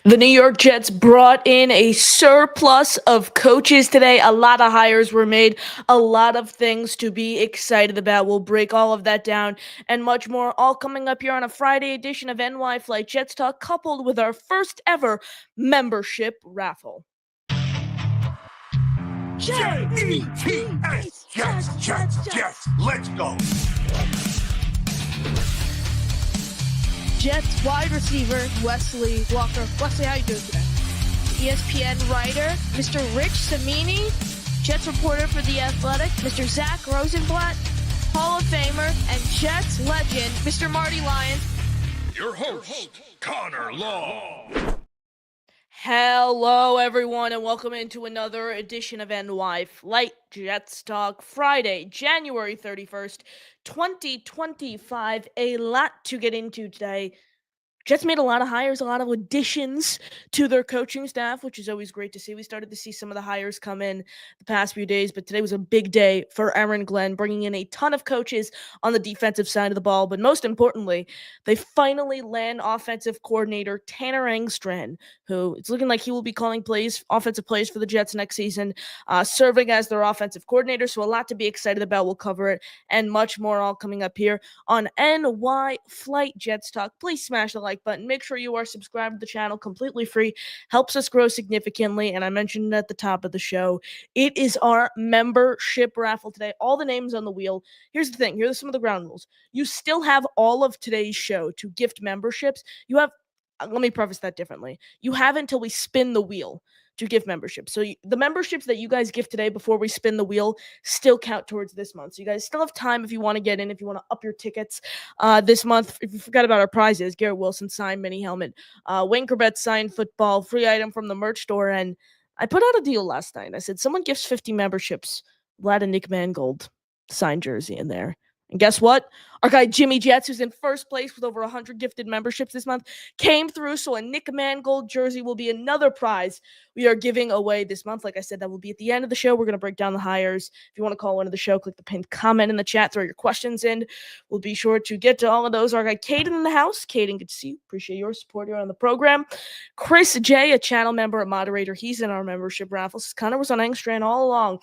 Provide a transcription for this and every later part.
The New York Jets brought in a surplus of coaches today. A lot of hires were made, a lot of things to be excited about. We'll break all of that down and much more, all coming up here on a Friday edition of NY Flight Jets Talk, coupled with our first ever membership raffle. Jets, Jets, let's go. Jets wide receiver Wesley Walker. Wesley, how you doing today? ESPN writer Mr. Rich Samini, Jets reporter for The Athletic, Mr. Zach Rosenblatt, Hall of Famer and Jets legend Mr. Marty Lyons. Your host, Connor Law. Hello, everyone, and welcome into another edition of NY Flight Jets Talk, Friday, January 31st, 2025. A lot to get into today. Jets made a lot of hires, a lot of additions to their coaching staff, which is always great to see. We started to see some of the hires come in the past few days, but today was a big day for Aaron Glenn, bringing in a ton of coaches on the defensive side of the ball. But most importantly, they finally land offensive coordinator Tanner Engstrand, who it's looking like he will be calling offensive plays for the Jets next season, serving as their offensive coordinator. So a lot to be excited about. We'll cover it and much more all coming up here on NY Flight Jets Talk. Please smash the like button. Make sure you are subscribed to the channel, completely free. Helps us grow significantly. And I mentioned it at the top of the show, it is our membership raffle today. All the names on the wheel. Here's the thing. Here are some of the ground rules. You still have all of today's show to gift memberships. You have, let me preface that differently. You have until we spin the wheel to give memberships. So the memberships that you guys give today before we spin the wheel still count towards this month. So you guys still have time if you want to get in, if you want to up your tickets this month. If you forgot about our prizes, Garrett Wilson signed mini helmet, Wayne Corbett signed football, free item from the merch store. And I put out a deal last night. I said, someone gives 50 memberships, Vlad and Nick Mangold signed jersey in there. And guess what? Our guy Jimmy Jets, who's in first place with over 100 gifted memberships this month, came through. So a Nick Mangold jersey will be another prize we are giving away this month. Like I said, that will be at the end of the show. We're going to break down the hires. If you want to call into the show, click the pinned comment in the chat. Throw your questions in. We'll be sure to get to all of those. Our guy Caden in the house. Caden, good to see you. Appreciate your support here on the program. Chris J, a channel member, a moderator. He's in our membership raffles. Connor was on Engstrand all along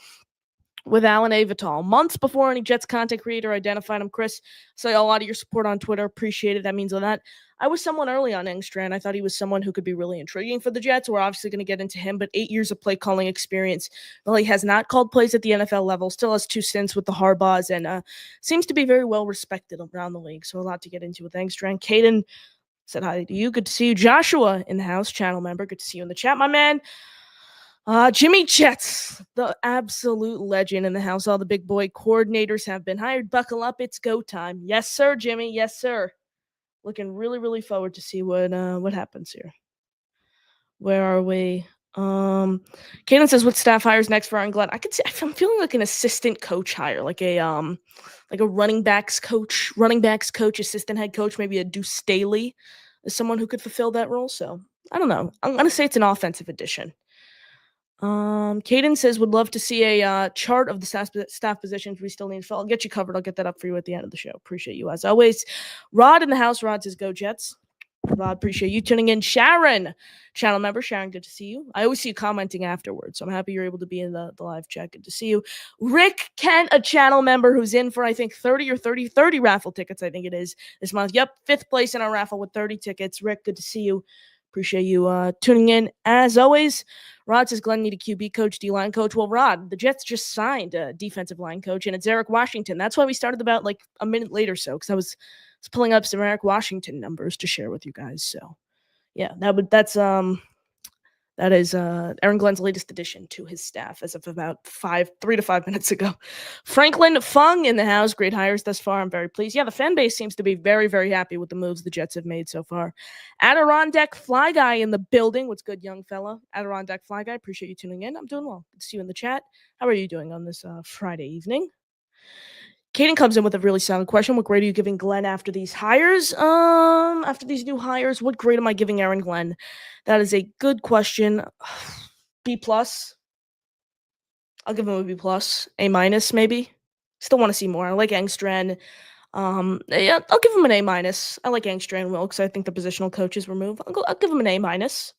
with Alan Avatal. Months before any Jets content creator identified him. Chris, saw a lot of your support on Twitter. Appreciate it. That means a lot. I was someone early on Engstrand. I thought he was someone who could be really intriguing for the Jets. We're obviously going to get into him, but 8 years of play calling experience. Well, he has not called plays at the NFL level, still has 2 stints with the Harbaughs, and seems to be very well respected around the league. So a lot to get into with Engstrand. Caden said hi to you. Good to see you. Joshua in the house, channel member. Good to see you in the chat, my man. Jimmy Jets, the absolute legend in the house. All the big boy coordinators have been hired. Buckle up, it's go time. Yes, sir, Jimmy. Yes, sir. Looking really, really forward to see what happens here. Where are we? Kaden says, "What staff hires next for Aaron Glenn?" I could see. I'm feeling like an assistant coach hire, like a running backs coach, assistant head coach, maybe a Deuce Staley is someone who could fulfill that role. So I don't know. I'm gonna say it's an offensive addition. Caden says, would love to see a chart of the staff positions we still need to fill. I'll get you covered. I'll get that up for you at the end of the show. Appreciate you as always. Rod in the house. Rod says, go Jets. Rod, appreciate you tuning in. Sharon, channel member. Sharon, good to see you. I always see you commenting afterwards, so I'm happy you're able to be in the live chat. Good to see you. Rick Kent, a channel member who's in for, I think, 30 raffle tickets, I think it is, this month. Yep, 5th place in our raffle with 30 tickets. Rick, good to see you. Appreciate you tuning in. As always, Rod says Glenn need a QB coach, D-line coach. Well, Rod, the Jets just signed a defensive line coach, and it's Eric Washington. That's why we started about like a minute later, so because I was pulling up some Eric Washington numbers to share with you guys. So, yeah, that is Aaron Glenn's latest addition to his staff as of about 3 to 5 minutes ago. Franklin Fung in the house. Great hires thus far. I'm very pleased. Yeah, the fan base seems to be very, very happy with the moves the Jets have made so far. Adirondack Fly Guy in the building. What's good, young fella? Adirondack Fly Guy. Appreciate you tuning in. I'm doing well. Good to see you in the chat. How are you doing on this Friday evening? Kaden comes in with a really solid question. What grade are you giving Glenn after these hires? After these new hires, what grade am I giving Aaron Glenn? That is a good question. B+. I'll give him a B+. A- maybe. Still want to see more. I like Engstrand. Yeah, I'll give him an A minus. I like Angstrom and Wilkes. I think the positional coaches were moved. I'll give him an A minus.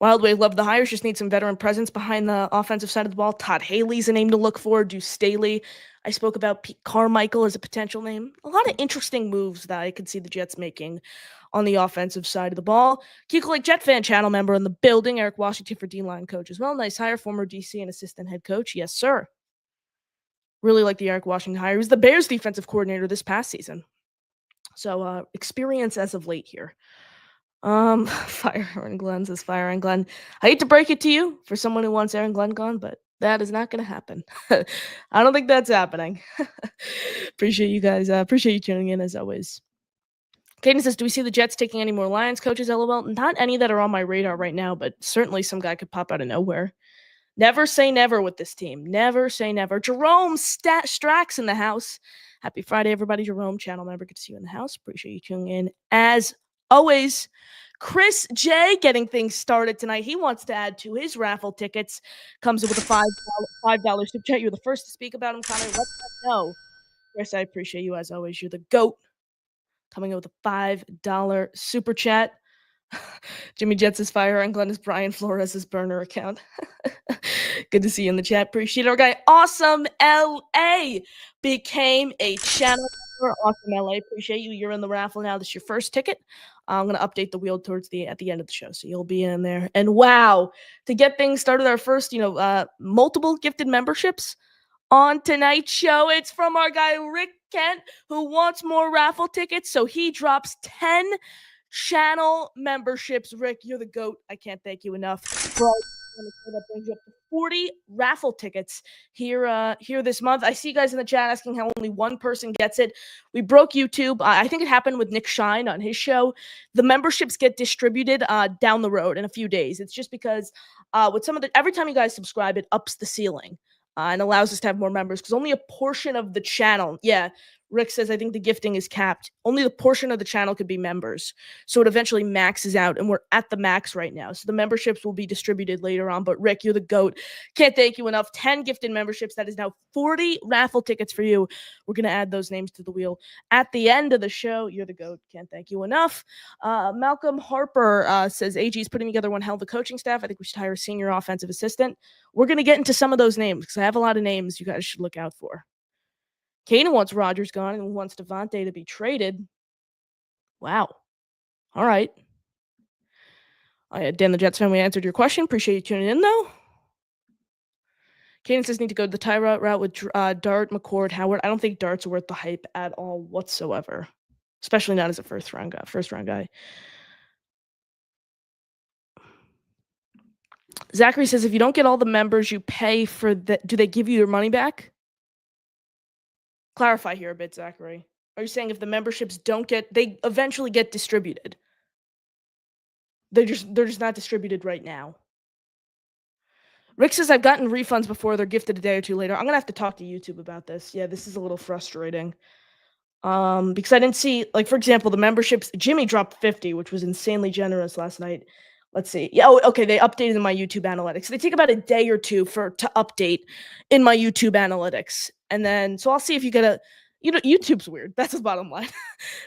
Wildway love the hires, just need some veteran presence behind the offensive side of the ball. Todd Haley's a name to look for. Deuce Staley. I spoke about Pete Carmichael as a potential name. A lot of interesting moves that I could see the Jets making on the offensive side of the ball. Kiko Lake Jet fan channel member in the building. Eric Washington for D-line coach as well. Nice hire, former DC and assistant head coach. Yes, sir. Really like the Eric Washington hire. He was the Bears defensive coordinator this past season. So experience as of late here. Fire Aaron Glenn says Fire Aaron Glenn. I hate to break it to you for someone who wants Aaron Glenn gone, but that is not going to happen. I don't think that's happening. Appreciate you guys. Appreciate you tuning in as always. Caden says, do we see the Jets taking any more Lions coaches? LOL. Not any that are on my radar right now, but certainly some guy could pop out of nowhere. Never say never with this team. Never say never. Jerome Strax in the house. Happy Friday, everybody. Jerome, channel member. Good to see you in the house. Appreciate you tuning in. As always, Chris J getting things started tonight. He wants to add to his raffle tickets. Comes in with a $5 super chat. You're the first to speak about him, Connor. Let us know. Chris, I appreciate you as always. You're the GOAT. Coming in with a $5 super chat. Jimmy Jets is Fire and Glenn is Brian Flores' burner account. Good to see you in the chat. Appreciate it. Our guy, Awesome LA, became a channel member. Awesome LA, appreciate you. You're in the raffle now. This is your first ticket. I'm gonna update the wheel at the end of the show, so you'll be in there. And wow, to get things started, our first, multiple gifted memberships on tonight's show. It's from our guy Rick Kent, who wants more raffle tickets, so he drops 10 channel memberships. Rick, you're the GOAT. I can't thank you enough for all that brings you up to 40 raffle tickets here this month. I see you guys in the chat asking how only one person gets it. We broke YouTube. I think it happened with Nick Shine on his show. The memberships get distributed down the road in a few days. It's just because with every time you guys subscribe, it ups the ceiling and allows us to have more members because only a portion of the channel. Yeah. Rick says, I think the gifting is capped. Only the portion of the channel could be members. So it eventually maxes out, and we're at the max right now. So the memberships will be distributed later on. But Rick, you're the GOAT. Can't thank you enough. 10 gifted memberships. That is now 40 raffle tickets for you. We're going to add those names to the wheel at the end of the show. You're the GOAT. Can't thank you enough. Malcolm Harper says, AG is putting together one hell of a coaching staff. I think we should hire a senior offensive assistant. We're going to get into some of those names because I have a lot of names you guys should look out for. Kana wants Rodgers gone and wants Devontae to be traded. Wow. All right. Dan the Jets fan, we answered your question. Appreciate you tuning in, though. Kaden says need to go the Tyrod route with Dart, McCord, Howard. I don't think Dart's worth the hype at all whatsoever, especially not as a first round guy. Zachary says if you don't get all the members you pay for, do they give you your money back? Clarify here a bit, Zachary. Are you saying if the memberships they eventually get distributed? They're just not distributed right now. Rick says I've gotten refunds before. They're gifted a day or two later. I'm gonna have to talk to YouTube about this. Yeah, this is a little frustrating. Because I didn't see, like, for example, the memberships. Jimmy dropped 50, which was insanely generous last night. Let's see. Yeah, okay, they updated in my YouTube analytics. They take about a day or two to update in my YouTube analytics. And then, so I'll see if you get YouTube's weird. That's the bottom line.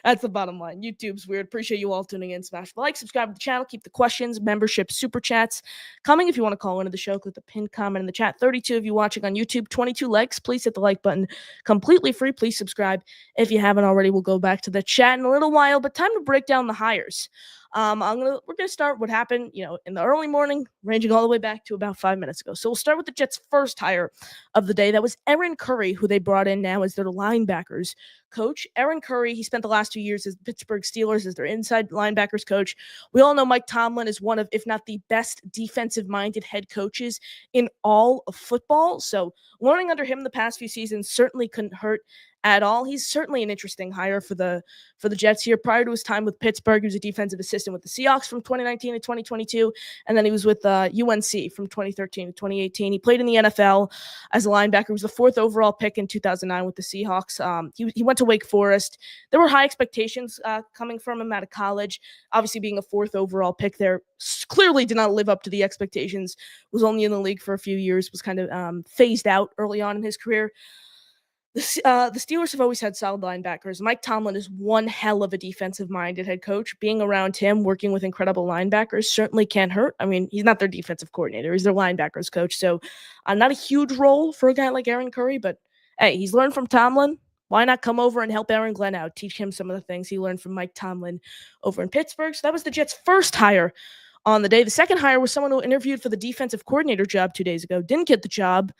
That's the bottom line. YouTube's weird. Appreciate you all tuning in. Smash the like, subscribe to the channel, keep the questions, membership, super chats coming. If you want to call into the show, click the pinned comment in the chat. 32 of you watching on YouTube, 22 likes. Please hit the like button. Completely free. Please subscribe if you haven't already. We'll go back to the chat in a little while, but time to break down the hires. We're gonna start what happened, in the early morning, ranging all the way back to about 5 minutes ago. So we'll start with the Jets' first hire of the day. That was Aaron Curry, who they brought in now as their linebackers coach. Aaron Curry, he spent the last 2 years as Pittsburgh Steelers as their inside linebackers coach. We all know Mike Tomlin is one of, if not the best defensive-minded head coaches in all of football. So learning under him the past few seasons certainly couldn't hurt at all. He's certainly an interesting hire for the Jets here. Prior to his time with Pittsburgh, he was a defensive assistant with the Seahawks from 2019 to 2022, and then he was with UNC from 2013 to 2018. He played in the NFL as a linebacker. He was the 4th overall pick in 2009 with the Seahawks. He went to Wake Forest. There were high expectations coming from him out of college. Obviously, being a 4th overall pick there clearly did not live up to the expectations. Was only in the league for a few years. Was kind of phased out early on in his career. The Steelers have always had solid linebackers. Mike Tomlin is one hell of a defensive-minded head coach. Being around him, working with incredible linebackers certainly can't hurt. I mean, he's not their defensive coordinator. He's their linebackers coach. So, not a huge role for a guy like Aaron Curry, but hey, he's learned from Tomlin. Why not come over and help Aaron Glenn out? Teach him some of the things he learned from Mike Tomlin over in Pittsburgh. So that was the Jets' first hire on the day. The second hire was someone who interviewed for the defensive coordinator job 2 days ago, didn't get the job.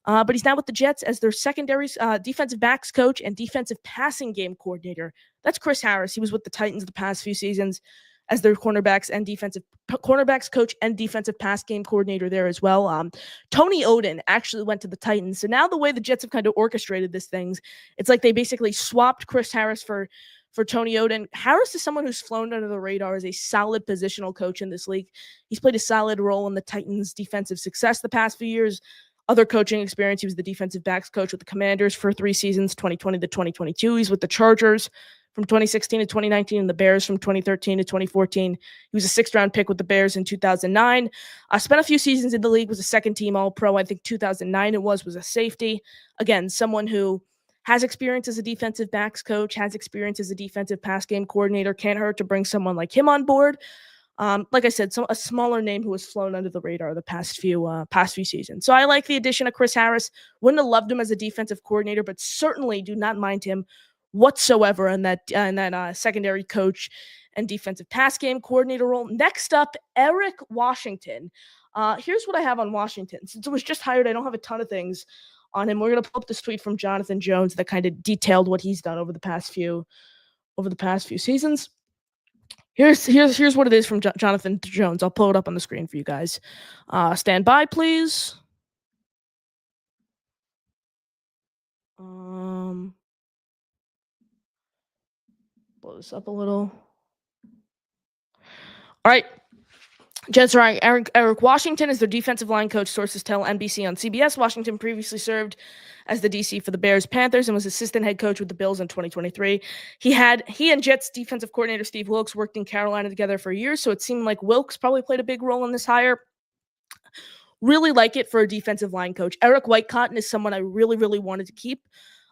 But he's now with the Jets as their secondaries, defensive backs coach and defensive passing game coordinator. That's Chris Harris. He was with the Titans the past few seasons as their cornerbacks coach and defensive pass game coordinator there as well. Tony Oden actually went to the Titans. So now the way the Jets have kind of orchestrated this things, it's like they basically swapped Chris Harris for Tony Oden. Harris is someone who's flown under the radar as a solid positional coach in this league. He's played a solid role in the Titans' defensive success the past few years. Other coaching experience, he was the defensive backs coach with the Commanders for 3 seasons, 2020 to 2022. He's with the Chargers from 2016 to 2019 and the Bears from 2013 to 2014. He was a 6th-round pick with the Bears in 2009. Spent a few seasons in the league, was a second-team All-Pro. I think 2009 it was a safety. Again, someone who has experience as a defensive backs coach, has experience as a defensive pass game coordinator. Can't hurt to bring someone like him on board. Like I said, a smaller name who has flown under the radar the past few seasons. So I like the addition of Chris Harris. Wouldn't have loved him as a defensive coordinator, but certainly do not mind him whatsoever in that secondary coach and defensive pass game coordinator role. Next up, Eric Washington. Here's what I have on Washington. Since it was just hired, I don't have a ton of things on him. We're gonna pull up this tweet from Jonathan Jones that kind of detailed what he's done over the past few seasons. Here's what it is from Jonathan Jones. I'll pull it up on the screen for you guys. Stand by, please. Blow this up a little. All right. Jets are Eric Washington is their defensive line coach. Sources tell NBC on CBS. Washington previously served as the DC for the Bears Panthers and was assistant head coach with the Bills in 2023. He and Jets defensive coordinator Steve Wilks worked in Carolina together for years, so it seemed like Wilks probably played a big role in this hire. Really like it for a defensive line coach. Eric Whitecotton is someone I really, really wanted to keep.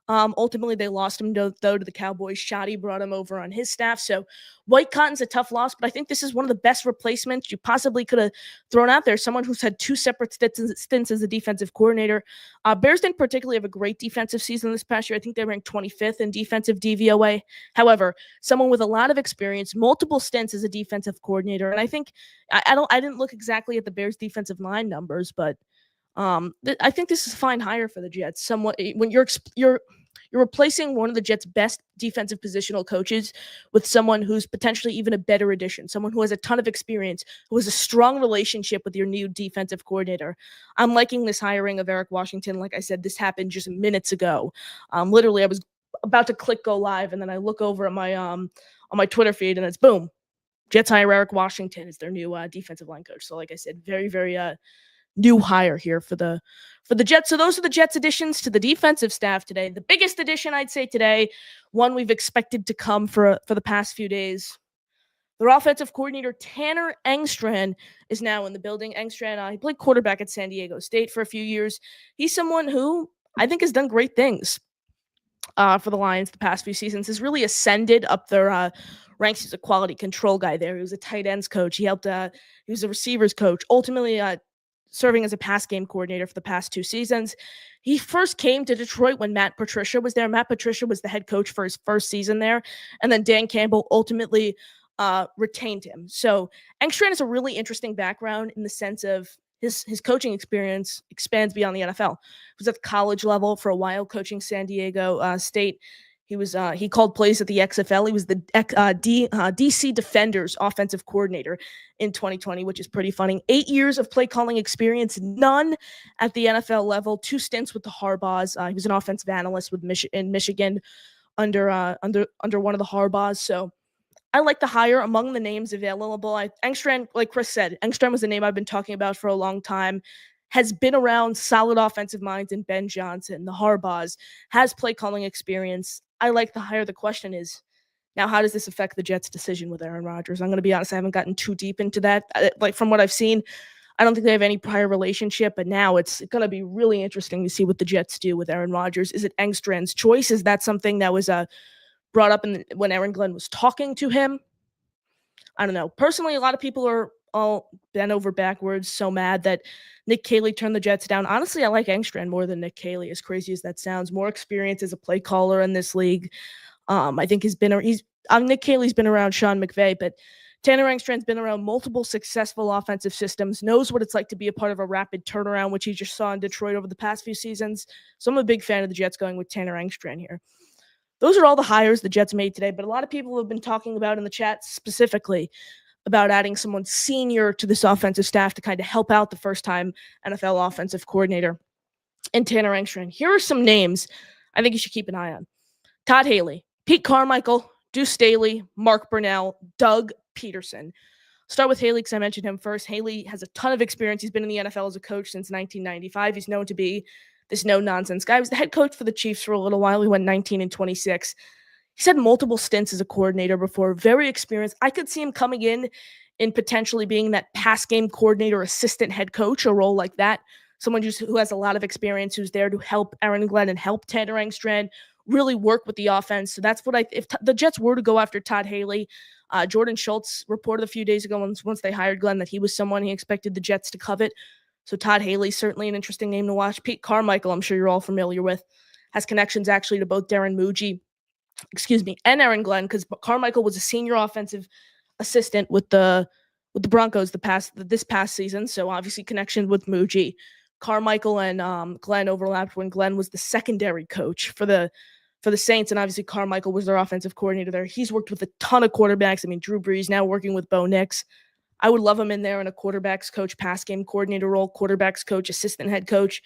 Ultimately, they lost him, though, to the Cowboys. Shoddy brought him over on his staff. So Whitecotton's a tough loss, but I think this is one of the best replacements you possibly could have thrown out there. Someone who's had 2 separate stints as a defensive coordinator. Bears didn't particularly have a great defensive season this past year. I think they ranked 25th in defensive DVOA. However, someone with a lot of experience, multiple stints as a defensive coordinator. And I think I didn't look exactly at the Bears defensive line numbers, but I think this is a fine hire for the Jets. Somewhat when you're replacing one of the Jets' best defensive positional coaches with someone who's potentially even a better addition, someone who has a ton of experience, who has a strong relationship with your new defensive coordinator. I'm liking this hiring of Eric Washington. Like I said, this happened just minutes ago. Literally, I was about to click go live, and then I look over at my on my Twitter feed, and it's boom. Jets hire Eric Washington as their new defensive line coach. So, like I said, very, very new hire here for the Jets. So those are the Jets additions to the defensive staff today. The biggest addition I'd say today, one we've expected to come for the past few days. Their offensive coordinator, Tanner Engstrand, is now in the building. Engstrand, he played quarterback at San Diego State for a few years. He's someone who I think has done great things for the Lions the past few seasons, has really ascended up their ranks. He's a quality control guy there. He was a tight ends coach. He was a receivers coach. Ultimately, serving as a pass game coordinator for the past 2 seasons. He first came to Detroit when Matt Patricia was there. Matt Patricia was the head coach for his first season there, and then Dan Campbell ultimately retained him. So Engstrand has a really interesting background in the sense of his coaching experience expands beyond the NFL. He was at the college level for a while, coaching San Diego State. He called plays at the XFL. He was the DC Defenders offensive coordinator in 2020, which is pretty funny. 8 years of play calling experience, none at the NFL level. 2 stints with the Harbaughs. He was an offensive analyst with Michigan under one of the Harbaughs. So I like the hire among the names available. Engstrand, like Chris said, Engstrand was a name I've been talking about for a long time. Has been around solid offensive minds in Ben Johnson, the Harbaughs, has play calling experience. I like the hire. The question is, now how does this affect the Jets' decision with Aaron Rodgers? I'm going to be honest, I haven't gotten too deep into that. Like from what I've seen, I don't think they have any prior relationship, but now it's going to be really interesting to see what the Jets do with Aaron Rodgers. Is it Engstrand's choice? Is that something that was brought up when Aaron Glenn was talking to him? I don't know. Personally, a lot of people are all bent over backwards, so mad that Nick Caley turned the Jets down. Honestly, I like Engstrand more than Nick Caley, as crazy as that sounds. More experience as a play caller in this league. I think Nick Caley's been around Sean McVay, but Tanner Engstrand's been around multiple successful offensive systems, knows what it's like to be a part of a rapid turnaround, which he just saw in Detroit over the past few seasons. So I'm a big fan of the Jets going with Tanner Engstrand here. Those are all the hires the Jets made today, but a lot of people have been talking about in the chat specifically about adding someone senior to this offensive staff to kind of help out the first-time NFL offensive coordinator and Tanner Engstrand. Here are some names I think you should keep an eye on. Todd Haley, Pete Carmichael, Deuce Staley, Mark Burnell, Doug Peterson. Start with Haley because I mentioned him first. Haley has a ton of experience. He's been in the NFL as a coach since 1995. He's known to be this no-nonsense guy. He was the head coach for the Chiefs for a little while. He went 19-26. He's had multiple stints as a coordinator before. Very experienced. I could see him coming in and potentially being that pass game coordinator, assistant head coach, a role like that. Someone who has a lot of experience, who's there to help Aaron Glenn and help Tanner Engstrand really work with the offense. So that's what if the Jets were to go after Todd Haley, Jordan Schultz reported a few days ago once they hired Glenn that he was someone he expected the Jets to covet. So Todd Haley, certainly an interesting name to watch. Pete Carmichael, I'm sure you're all familiar with, has connections actually to both Darren Muji, and Aaron Glenn, because Carmichael was a senior offensive assistant with the Broncos this past season. So obviously connection with Muji. Carmichael and Glenn overlapped when Glenn was the secondary coach for the Saints, and obviously Carmichael was their offensive coordinator there. He's worked with a ton of quarterbacks. I mean, Drew Brees now working with Bo Nix. I would love him in there in a quarterbacks coach, pass game coordinator role, quarterbacks coach, assistant head coach,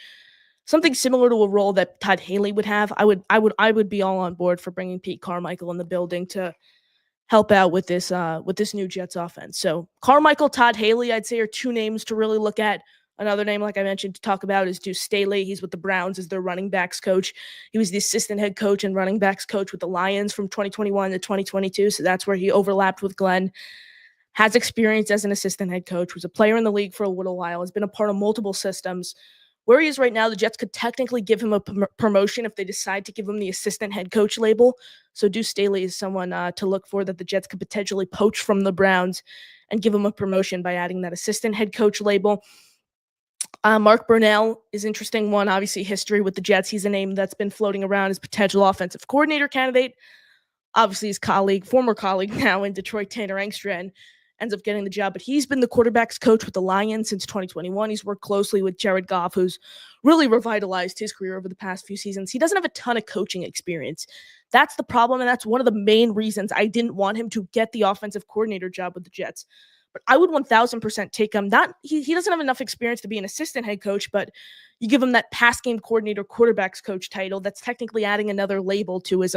something similar to a role that Todd Haley would have. I would be all on board for bringing Pete Carmichael in the building to help out with this new Jets offense. So Carmichael, Todd Haley, I'd say are two names to really look at. Another name, like I mentioned, to talk about is Deuce Staley. He's with the Browns as their running backs coach. He was the assistant head coach and running backs coach with the Lions from 2021 to 2022. So that's where he overlapped with Glenn. Has experience as an assistant head coach, was a player in the league for a little while, has been a part of multiple systems. Where he is right now, the Jets could technically give him a promotion if they decide to give him the assistant head coach label. So Deuce Staley is someone to look for that the Jets could potentially poach from the Browns and give him a promotion by adding that assistant head coach label. Mark Burnell is an interesting one. Obviously, history with the Jets. He's a name that's been floating around as potential offensive coordinator candidate. Obviously, his former colleague now in Detroit, Tanner Engstrand, ends up getting the job. But he's been the quarterback's coach with the Lions since 2021. He's worked closely with Jared Goff, who's really revitalized his career over the past few seasons. He doesn't have a ton of coaching experience. That's the problem, and that's one of the main reasons I didn't want him to get the offensive coordinator job with the Jets. But I would 1,000% take him. He doesn't have enough experience to be an assistant head coach, but you give him that pass game coordinator, quarterbacks coach title. That's technically adding another label to his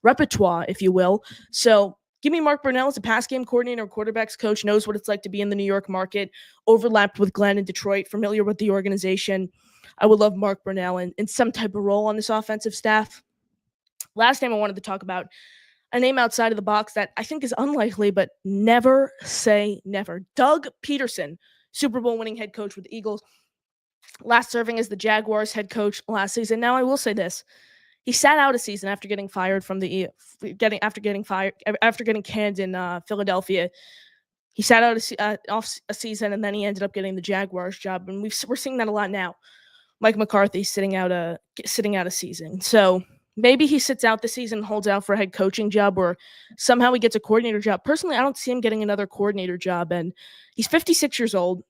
repertoire, if you will. So give me Mark Burnell as a pass game coordinator, quarterbacks coach, knows what it's like to be in the New York market, overlapped with Glenn in Detroit, familiar with the organization. I would love Mark Burnell in some type of role on this offensive staff. Last name I wanted to talk about, a name outside of the box that I think is unlikely, but never say never. Doug Peterson, Super Bowl winning head coach with the Eagles, last serving as the Jaguars head coach last season. Now I will say this. He sat out a season after getting fired from after getting canned in Philadelphia. He sat out off a season, and then he ended up getting the Jaguars job, and we're seeing that a lot now. Mike McCarthy sitting out a season. So maybe he sits out the season, holds out for a head coaching job, or somehow he gets a coordinator job. Personally, I don't see him getting another coordinator job, and he's 56 years old.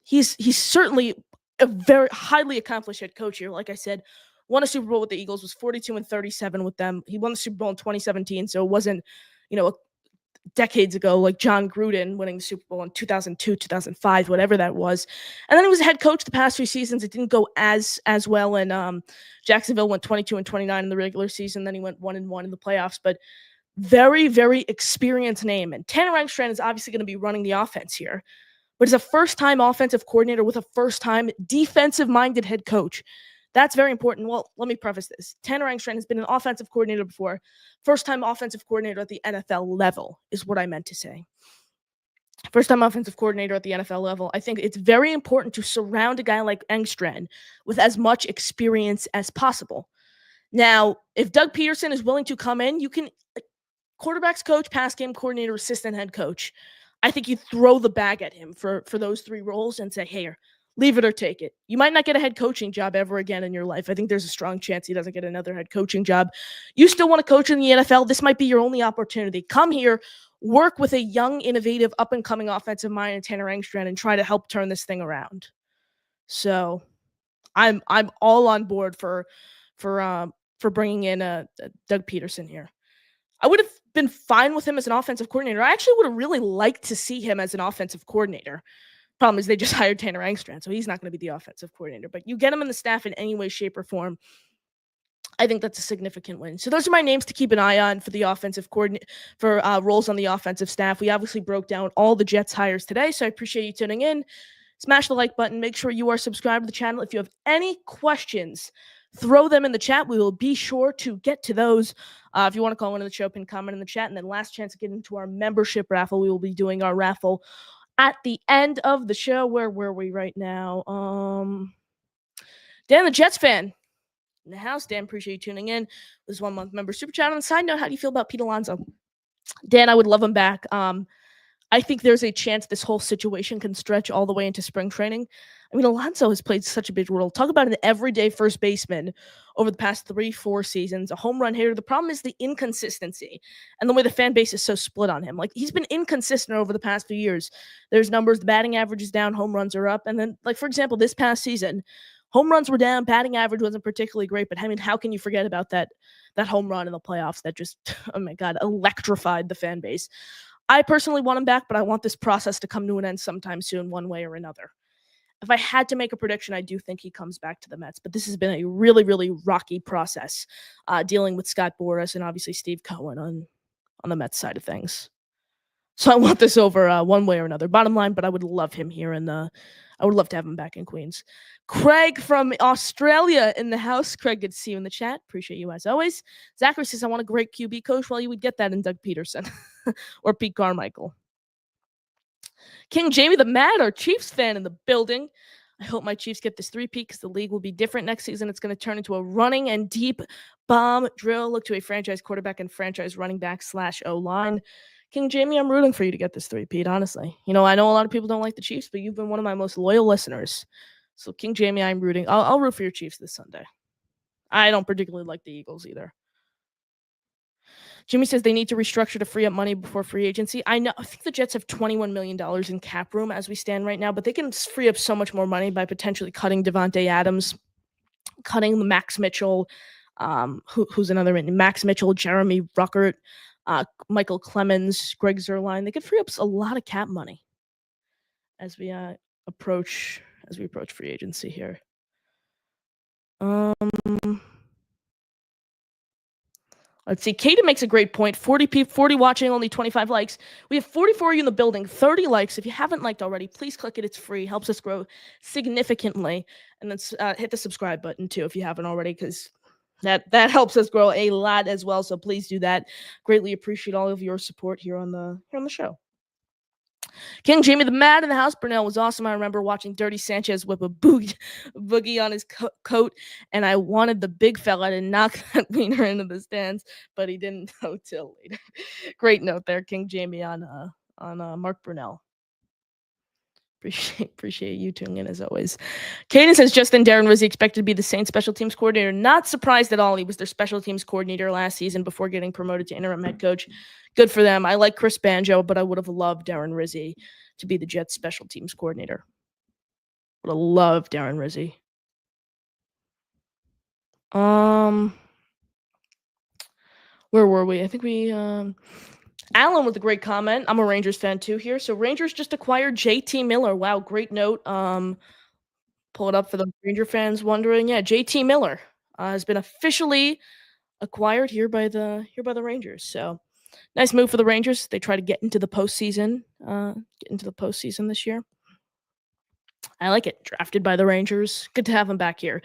He's certainly a very highly accomplished head coach here. Like I said, won a Super Bowl with the Eagles, was 42-37 with them. He won the Super Bowl in 2017, so it wasn't, decades ago, like John Gruden winning the Super Bowl in 2002, 2005, whatever that was. And then he was a head coach the past few seasons. It didn't go as well, and Jacksonville went 22-29 in the regular season. Then he went 1-1 in the playoffs. But very, very experienced name. And Tanner Engstrand is obviously going to be running the offense here, but he's a first-time offensive coordinator with a first-time defensive-minded head coach. That's very important. Well, let me preface this. Tanner Engstrand has been an offensive coordinator before. First-time offensive coordinator at the NFL level is what I meant to say. first-time offensive coordinator at the NFL level. I think it's very important to surround a guy like Engstrand with as much experience as possible. Now, if Doug Peterson is willing to come in, you can quarterbacks coach, pass game coordinator, assistant head coach. I think you throw the bag at him for those three roles and say, "Hey, leave it or take it." You might not get a head coaching job ever again in your life. I think there's a strong chance he doesn't get another head coaching job. You still want to coach in the NFL? This might be your only opportunity. Come here, work with a young, innovative, up and coming offensive mind in Tanner Engstrand, and try to help turn this thing around. So, I'm all on board for bringing in Doug Peterson here. I would have been fine with him as an offensive coordinator. I actually would have really liked to see him as an offensive coordinator. Problem is they just hired Tanner Engstrand, so he's not going to be the offensive coordinator. But you get him in the staff in any way, shape, or form, I think that's a significant win. So those are my names to keep an eye on for the offensive coordinator, for roles on the offensive staff. We obviously broke down all the Jets hires today, so I appreciate you tuning in. Smash the like button. Make sure you are subscribed to the channel. If you have any questions, throw them in the chat. We will be sure to get to those. If you want to call into the show, pin comment in the chat. And then last chance to get into our membership raffle. We will be doing our raffle at the end of the show. Where were we right now? Dan, the Jets fan in the house. Dan, appreciate you tuning in. This is 1 month member super chat. On the side note, how do you feel about Pete Alonso? Dan, I would love him back. I think there's a chance this whole situation can stretch all the way into spring training. I mean, Alonso has played such a big role. Talk about an everyday first baseman over the past 3-4 seasons, a home run hitter. The problem is the inconsistency and the way the fan base is so split on him. Like, he's been inconsistent over the past few years. There's numbers, the batting average is down, home runs are up. And then, like, for example, this past season, home runs were down, batting average wasn't particularly great. But I mean, how can you forget about that home run in the playoffs that just, oh my God, electrified the fan base? I personally want him back, but I want this process to come to an end sometime soon, one way or another. If I had to make a prediction, I do think he comes back to the Mets, but this has been a really, really rocky process dealing with Scott Boras and obviously Steve Cohen on the Mets side of things. So I want this over one way or another. Bottom line, but I would love him here I would love to have him back in Queens. Craig from Australia in the house. Craig, good to see you in the chat. Appreciate you as always. Zachary says, I want a great QB coach. Well, you would get that in Doug Peterson or Pete Carmichael. King Jamie the Mad, our Chiefs fan in the building. I hope my Chiefs get this three-peat because the league will be different next season. It's going to turn into a running and deep bomb drill. Look to a franchise quarterback and franchise running back / O-line. King Jamie, I'm rooting for you to get this three-peat, honestly. You know, I know a lot of people don't like the Chiefs, but you've been one of my most loyal listeners. So, King Jamie, I'm rooting. I'll root for your Chiefs this Sunday. I don't particularly like the Eagles either. Jimmy says they need to restructure to free up money before free agency. I think the Jets have $21 million in cap room as we stand right now, but they can free up so much more money by potentially cutting Devontae Adams, cutting Max Mitchell, who's another one, Max Mitchell, Jeremy Ruckert, Michael Clemens, Greg Zuerlein. They could free up a lot of cap money as we approach free agency here. Let's see. Katie makes a great point. 40 watching, only 25 likes. We have 44 of you in the building, 30 likes. If you haven't liked already, please click it. It's free. Helps us grow significantly. And then hit the subscribe button too if you haven't already, because that helps us grow a lot as well. So please do that. Greatly appreciate all of your support here on the show. King Jamie the Mad in the house. Brunel was awesome. I remember watching Dirty Sanchez whip a boogie on his coat, and I wanted the big fella to knock that wiener into the stands, but he didn't know till later. Great note there, King Jamie on Mark Brunel. Appreciate you tuning in as always. Caden says Justin Darren Rizzi expected to be the Saints special teams coordinator. Not surprised at all. He was their special teams coordinator last season before getting promoted to interim head coach. Good for them. I like Chris Banjo, but I would have loved Darren Rizzi to be the Jets special teams coordinator. Would have loved Darren Rizzi. Where were we? I think we Alan with a great comment. I'm a Rangers fan too here. So Rangers just acquired JT Miller. Wow, great note. Pull it up for the Ranger fans wondering. Yeah, JT Miller has been officially acquired here by the Rangers. So nice move for the Rangers. They try to get into the postseason. This year. I like it. Drafted by the Rangers. Good to have him back here.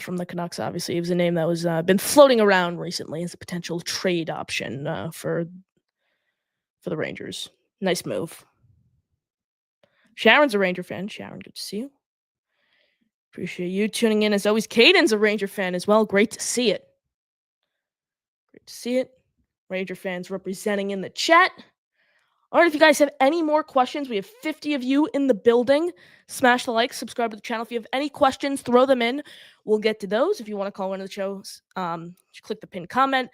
From the Canucks, obviously, he was a name that was been floating around recently as a potential trade option for the Rangers. Nice move. Sharon's a Ranger fan. Sharon, good to see you. Appreciate you tuning in as always. Caden's a Ranger fan as well. Great to see it. Great to see it. Ranger fans representing in the chat. All right, if you guys have any more questions, we have 50 of you in the building. Smash the like, subscribe to the channel. If you have any questions, throw them in. We'll get to those. If you want to call one of the shows, click the pinned comment.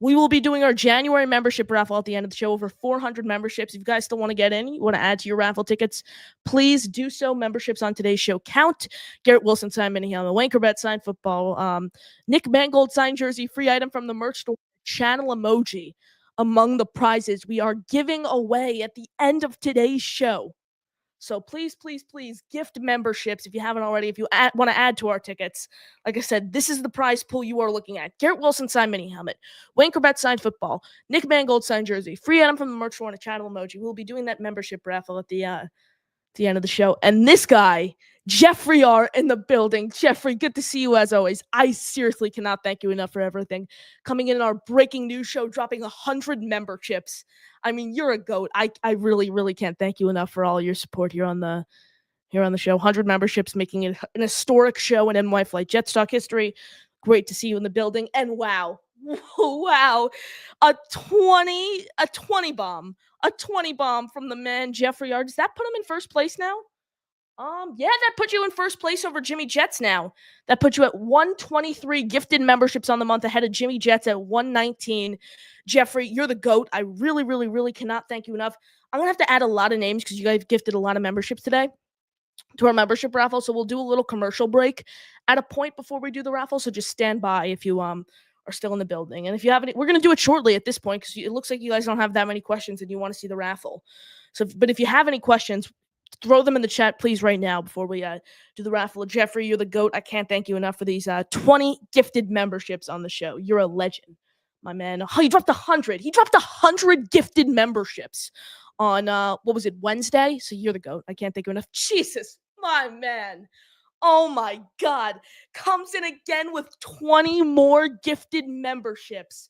We will be doing our January membership raffle at the end of the show. Over 400 memberships. If you guys still want to get in, you want to add to your raffle tickets, please do so. Memberships on today's show count. Garrett Wilson signed Minnie Helm, Wankerbet signed football. Nick Mangold signed jersey, free item from the merch store, channel emoji among the prizes we are giving away at the end of today's show. So please, please, please gift memberships if you haven't already. If you want to add to our tickets, like I said, this is the prize pool you are looking at. Garrett Wilson signed mini helmet, Wankerbet signed football, Nick Mangold signed jersey, free item from the merch store and a channel emoji. We'll be doing that membership raffle at the end of the show. And this guy, Jeffrey R. in the building. Jeffrey, good to see you as always. I seriously cannot thank you enough for everything. Coming in our breaking news show, dropping 100 memberships. I mean, you're a goat. I really, really can't thank you enough for all your support here on the show. 100 memberships, making it an historic show in NY Flight Jetstock history. Great to see you in the building. And wow, a 20 bomb. A 20 bomb from the man Jeffrey R. Does that put him in first place now? Yeah, that put you in first place over Jimmy Jets now. That puts you at 123 gifted memberships on the month, ahead of Jimmy Jets at 119. Jeffrey, you're the GOAT. I really, really, really cannot thank you enough. I'm going to have to add a lot of names because you guys gifted a lot of memberships today to our membership raffle. So we'll do a little commercial break at a point before we do the raffle. So just stand by if you are still in the building. And if you have any, we're going to do it shortly at this point because it looks like you guys don't have that many questions and you want to see the raffle. So, but if you have any questions, throw them in the chat, please, right now before we do the raffle. Jeffrey, you're the GOAT. I can't thank you enough for these 20 gifted memberships on the show. You're a legend, my man. Oh, he dropped 100. He dropped 100 gifted memberships on, what was it, Wednesday? So you're the GOAT. I can't thank you enough. Jesus, my man. Oh, my God. Comes in again with 20 more gifted memberships.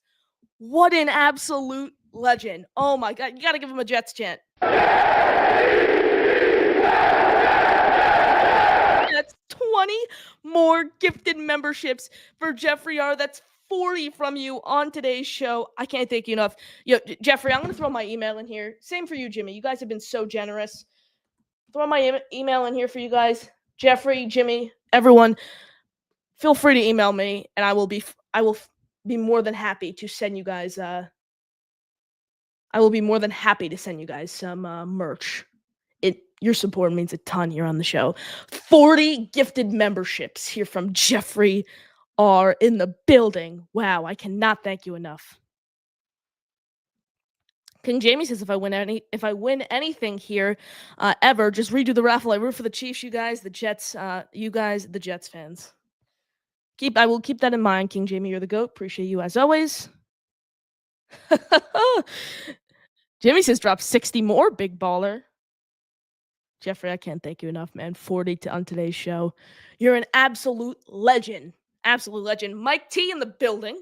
What an absolute legend. Oh, my God. You got to give him a Jets chant. That's 20 more gifted memberships for Jeffrey R. That's 40 from you on today's show. I can't thank you enough. Yo, Jeffrey, I'm going to throw my email in here. Same for you, Jimmy. You guys have been so generous. Throw my email in here for you guys. Jeffrey, Jimmy, everyone, feel free to email me, and I will be more than happy to send you guys. I will be more than happy to send you guys some merch. Your support means a ton here on the show. 40 gifted memberships here from Jeffrey R. in the building. Wow, I cannot thank you enough. King Jamie says, if I win anything here ever, just redo the raffle. I root for the Chiefs, you guys, the Jets, the Jets fans. I will keep that in mind, King Jamie. You're the GOAT. Appreciate you as always. Jimmy says, drop 60 more, big baller. Jeffrey, I can't thank you enough, man. 40 on today's show. You're an absolute legend. Absolute legend. Mike T in the building.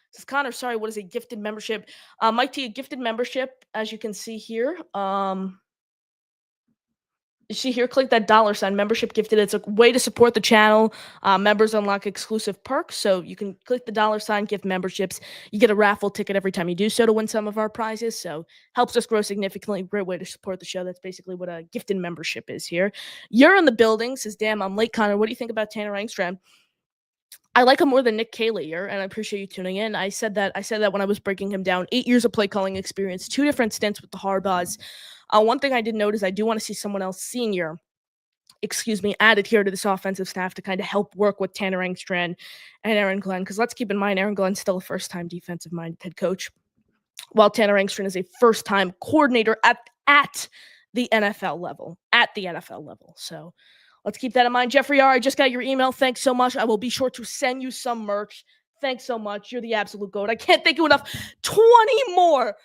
Says, Connor, sorry, what is a gifted membership? Mike T, a gifted membership, as you can see here. You see here, click that $, membership gifted. It's a way to support the channel. Members unlock exclusive perks. So you can click the $, gift memberships. You get a raffle ticket every time you do so to win some of our prizes. So helps us grow significantly. Great way to support the show. That's basically what a gifted membership is here. You're in the building. Says, damn, I'm late, Connor. What do you think about Tanner Engstrand? I like him more than Nick Cayley, and I appreciate you tuning in. I said that when I was breaking him down. 8 years of play calling experience, 2 different stints with the Harbaughs. One thing I did note is I do want to see someone else senior, added here to this offensive staff to kind of help work with Tanner Engstrand and Aaron Glenn. Because let's keep in mind, Aaron Glenn's still a first-time defensive-minded head coach, while Tanner Engstrand is a first-time coordinator at the NFL level. So let's keep that in mind. Jeffrey R., I just got your email. Thanks so much. I will be sure to send you some merch. Thanks so much. You're the absolute GOAT. I can't thank you enough. 20 more,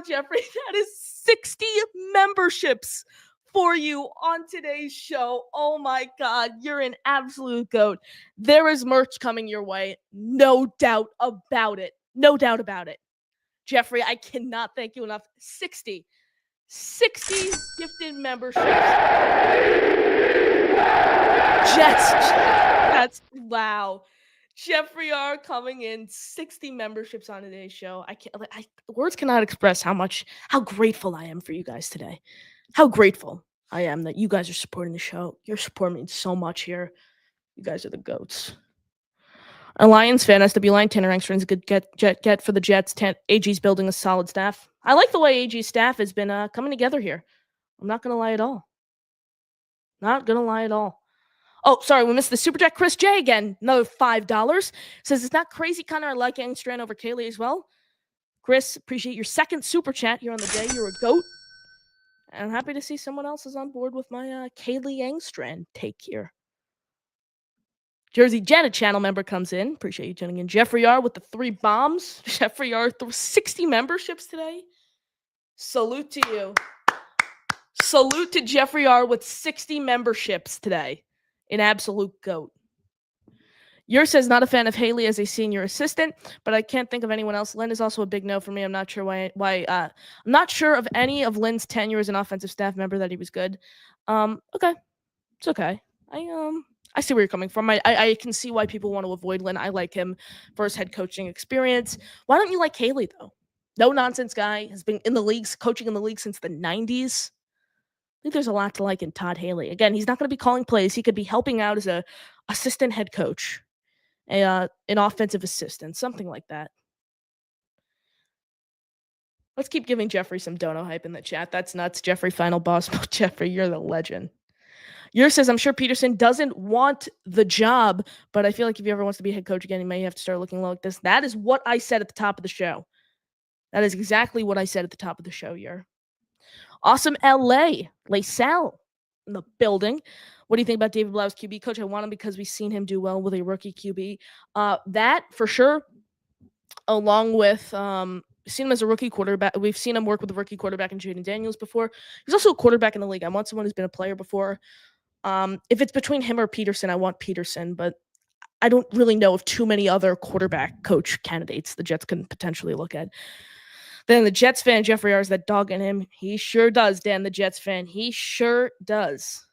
Jeffrey. That is 60 memberships for you on today's show. Oh my God, you're an absolute GOAT. There is merch coming your way. No doubt about it. Jeffrey, I cannot thank you enough. 60 60 gifted memberships. Jets. That's wow. Jeffrey R coming in 60 memberships on today's show. Words cannot express how grateful I am for you guys today. How grateful I am that you guys are supporting the show. Your support means so much here. You guys are the goats. A Lions fan, SW Line, Tanner Engstrand's a good get for the Jets. AG's building a solid staff. I like the way AG's staff has been coming together here. I'm not going to lie at all. Not going to lie at all. Oh, sorry, we missed the Super Chat. Chris J again, another $5. Says, it's not crazy, Connor. I like Engstrand over Kaylee as well. Chris, appreciate your second Super Chat here on the day. You're a goat. And I'm happy to see someone else is on board with my Kaylee Engstrand take here. Jersey Janet channel member comes in. Appreciate you tuning in. Jeffrey R with the 3 bombs. Jeffrey R, 60 memberships today. Salute to you. Salute to Jeffrey R with 60 memberships today. An absolute goat. Yours says not a fan of Haley as a senior assistant, but I can't think of anyone else. Lynn is also a big no for me. I'm not sure why. I'm not sure of any of Lynn's tenure as an offensive staff member that he was good. Okay, it's okay. I see where you're coming from. I can see why people want to avoid Lynn. I like him for his head coaching experience. Why don't you like Haley though? No nonsense guy, has been in the leagues, coaching in the league since the 90s. I think there's a lot to like in Todd Haley. Again, he's not going to be calling plays. He could be helping out as a assistant head coach, an offensive assistant, something like that. Let's keep giving Jeffrey some dono hype in the chat. That's nuts. Jeffrey, final boss. Jeffrey, you're the legend. Yours says, I'm sure Peterson doesn't want the job, but I feel like if he ever wants to be a head coach again, he may have to start looking low like this. That is what I said at the top of the show. That is exactly what I said at the top of the show here. Awesome LA. Sal in the building. What do you think about David Blau's QB coach? I want him because we've seen him do well with a rookie QB. That for sure, along with seen him as a rookie quarterback. We've seen him work with a rookie quarterback in Jaden Daniels before. He's also a quarterback in the league. I want someone who's been a player before. If it's between him or Peterson, I want Peterson, but I don't really know of too many other quarterback coach candidates the Jets can potentially look at. Then the Jets fan, Jeffrey R, is that dog in him. He sure does, Dan, the Jets fan. He sure does.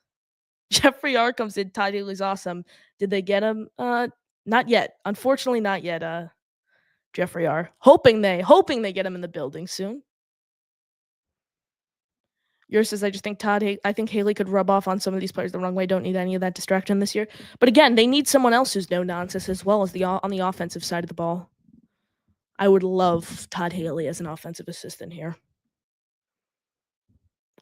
Jeffrey R comes in. Todd Haley's awesome. Did they get him? Not yet. Unfortunately, not yet. Jeffrey R. Hoping they get him in the building soon. Yours says, I think Haley could rub off on some of these players the wrong way. Don't need any of that distraction this year. But again, they need someone else who's no nonsense as well as on the offensive side of the ball. I would love Todd Haley as an offensive assistant here.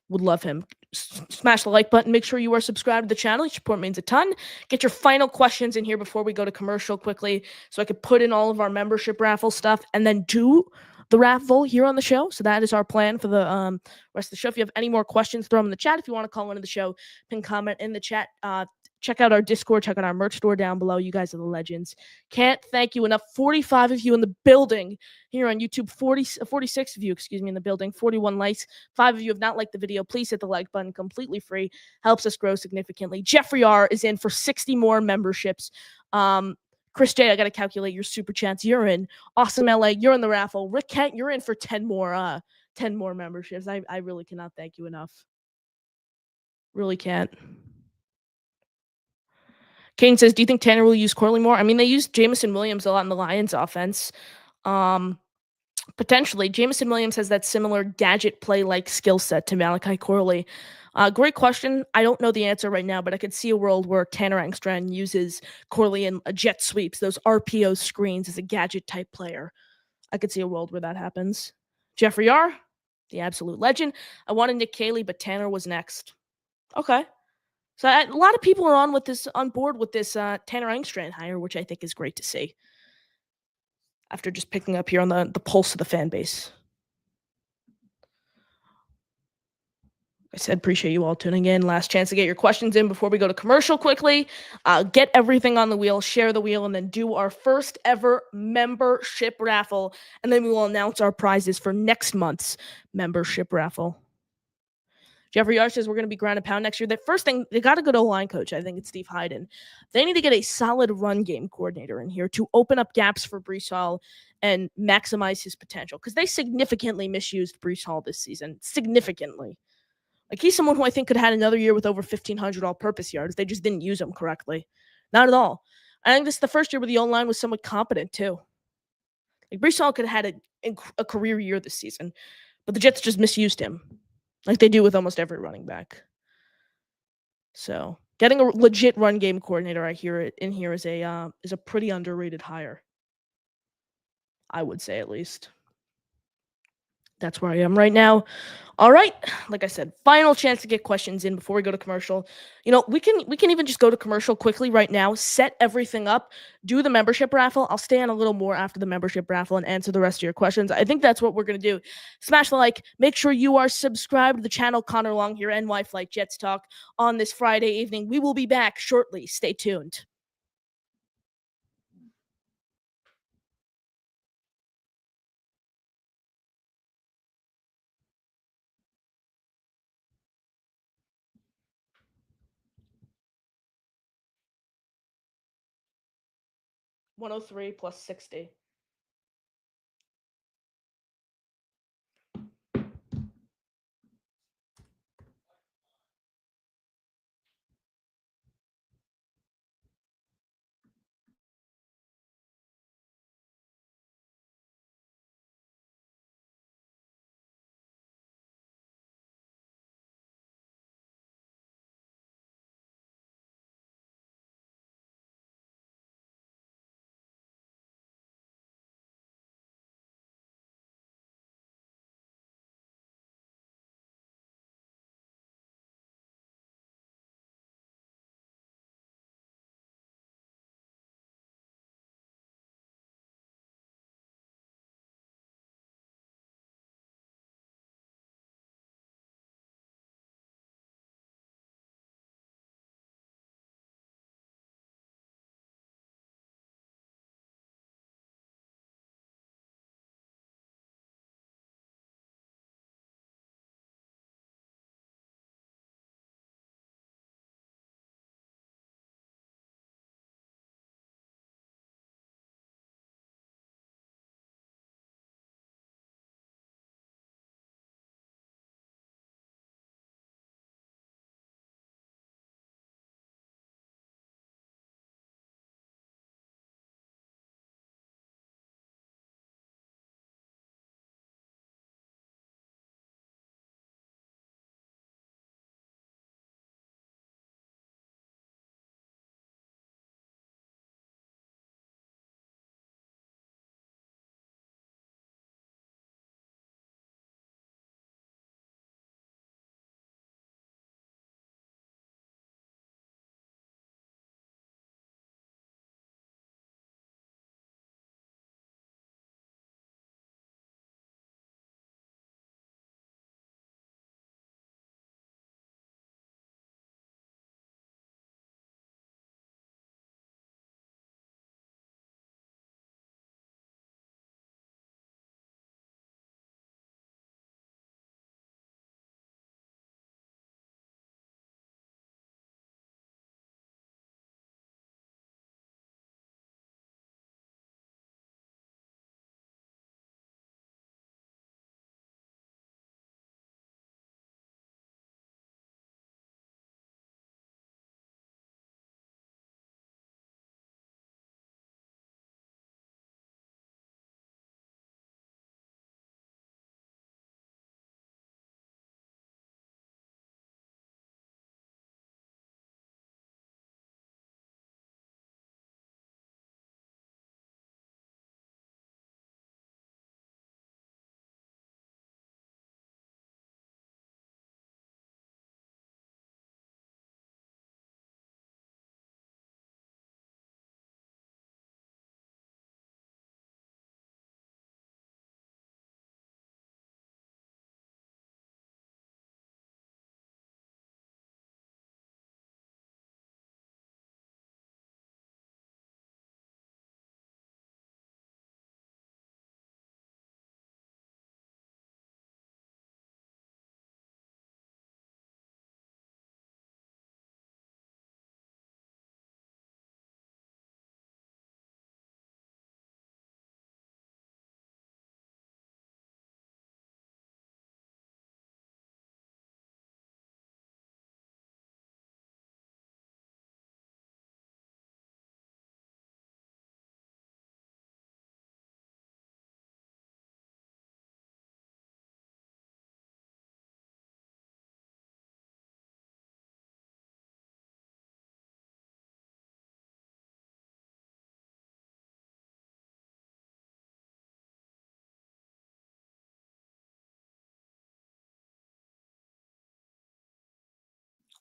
Would love him. Smash the like button. Make sure you are subscribed to the channel. Your support means a ton. Get your final questions in here before we go to commercial quickly so I could put in all of our membership raffle stuff and then do the raffle here on the show. So that is our plan for the rest of the show. If you have any more questions, throw them in the chat. If you want to call into the show, pin comment in the chat. Check out our Discord. Check out our merch store down below. You guys are the legends. Can't thank you enough. 45 of you in the building here on YouTube. 46 of you, in the building. 41 likes. 5 of you have not liked the video. Please hit the like button. Completely free. Helps us grow significantly. Jeffrey R is in for 60 more memberships. Chris J, I got to calculate your super chats. You're in. Awesome LA, you're in the raffle. Rick Kent, you're in for 10 more memberships. I really cannot thank you enough. Really can't. Kane says, do you think Tanner will use Corley more? I mean, they used Jamison Williams a lot in the Lions offense. Potentially. Jamison Williams has that similar gadget play-like skill set to Malachi Corley. Great question. I don't know the answer right now, but I could see a world where Tanner Engstrand uses Corley in jet sweeps, those RPO screens as a gadget-type player. I could see a world where that happens. Jeffrey R., the absolute legend. I wanted Nick Caley, but Tanner was next. Okay. So a lot of people are on board with this Tanner Engstrand hire, which I think is great to see. After just picking up here on the pulse of the fan base. I said, appreciate you all tuning in. Last chance to get your questions in before we go to commercial quickly. Get everything on the wheel, share the wheel, and then do our first ever membership raffle. And then we will announce our prizes for next month's membership raffle. Jeffrey Yard says we're going to be ground and pound next year. The first thing, they got a good O-line coach. I think it's Steve Hyden. They need to get a solid run game coordinator in here to open up gaps for Brees Hall and maximize his potential, because they significantly misused Brees Hall this season. Significantly. Like, he's someone who I think could have had another year with over 1,500 all-purpose yards. They just didn't use him correctly. Not at all. I think this is the first year where the O-line was somewhat competent, too. Like, Brees Hall could have had a career year this season, but the Jets just misused him, like they do with almost every running back. So, getting a legit run game coordinator, I hear it in here, is a pretty underrated hire. I would say, at least. That's where I am right now. All right, like I said, final chance to get questions in before we go to commercial. We can even just go to commercial quickly right now, set everything up, do the membership raffle. I'll stay on a little more after the membership raffle and answer the rest of your questions. I think that's what we're going to do. Smash the like. Make sure you are subscribed to the channel. Connor Long here, NY Flight Jets Talk on this Friday evening. We will be back shortly. Stay tuned. $103 plus 60.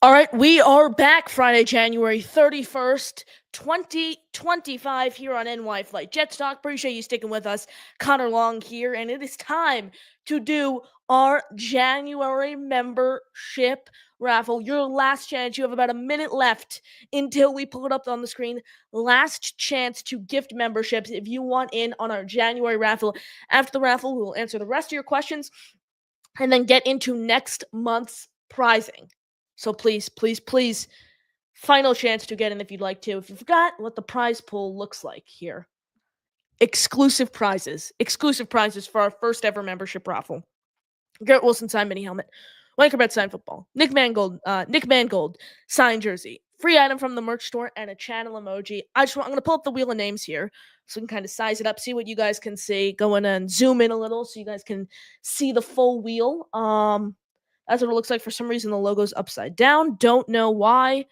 All right, we are back Friday, January 31st, 2025 here on NY Flight Jets Talk. Appreciate you sticking with us. Connor Long here, and it is time to do our January membership raffle. Your last chance. You have about a minute left until we pull it up on the screen. Last chance to gift memberships if you want in on our January raffle. After the raffle, we will answer the rest of your questions and then get into next month's prizing. So please, please, please, final chance to get in if you'd like to. If you forgot what the prize pool looks like here, exclusive prizes for our first ever membership raffle. Garrett Wilson signed mini helmet, Wankerbet signed football, Nick Mangold signed jersey, free item from the merch store, and a channel emoji. I'm gonna pull up the wheel of names here so we can kind of size it up, see what you guys can see. Go in and zoom in a little so you guys can see the full wheel. That's what it looks like. For some reason, the logo's upside down. Don't know why.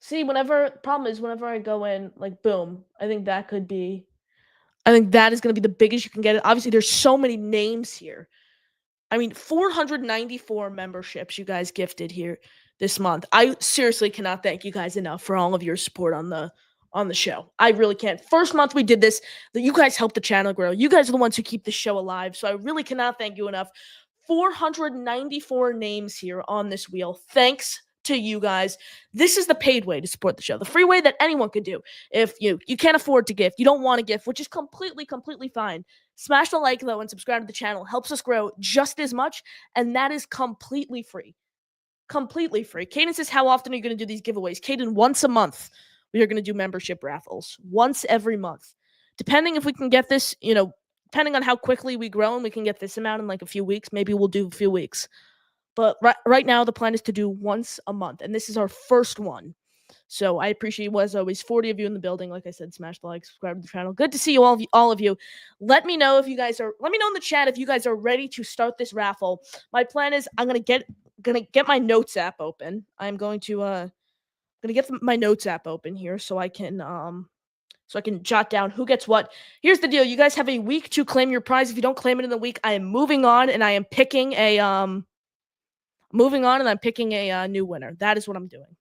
See, problem is whenever I go in, like, boom, I think that is going to be the biggest you can get it. Obviously, there's so many names here. I mean, 494 memberships you guys gifted here this month. I seriously cannot thank you guys enough for all of your support on the show. I really can't. First month we did this, that you guys helped the channel grow. You guys are the ones who keep the show alive. So I really cannot thank you enough. 494 names here on this wheel. Thanks to you guys. This is the paid way to support the show. The free way that anyone could do. If you can't afford to gift, you don't want to gift, which is completely fine. Smash the like though and subscribe to the channel. Helps us grow just as much, and that is completely free. Completely free. Caden says, how often are you going to do these giveaways? Caden, once a month. We are going to do membership raffles once every month. Depending if we can get this, depending on how quickly we grow and we can get this amount in like a few weeks, maybe we'll do a few weeks. But right now, the plan is to do once a month, and this is our first one. So I appreciate, as always, 40 of you in the building. Like I said, smash the like, subscribe to the channel. Good to see you all of you. Let me know in the chat if you guys are ready to start this raffle. My plan is I'm gonna get my notes app open. I'm going to get my notes app open here so I can jot down who gets what. Here's the deal. You guys have a week to claim your prize. If you don't claim it in the week, I am moving on and I am picking a new winner. That is what I'm doing.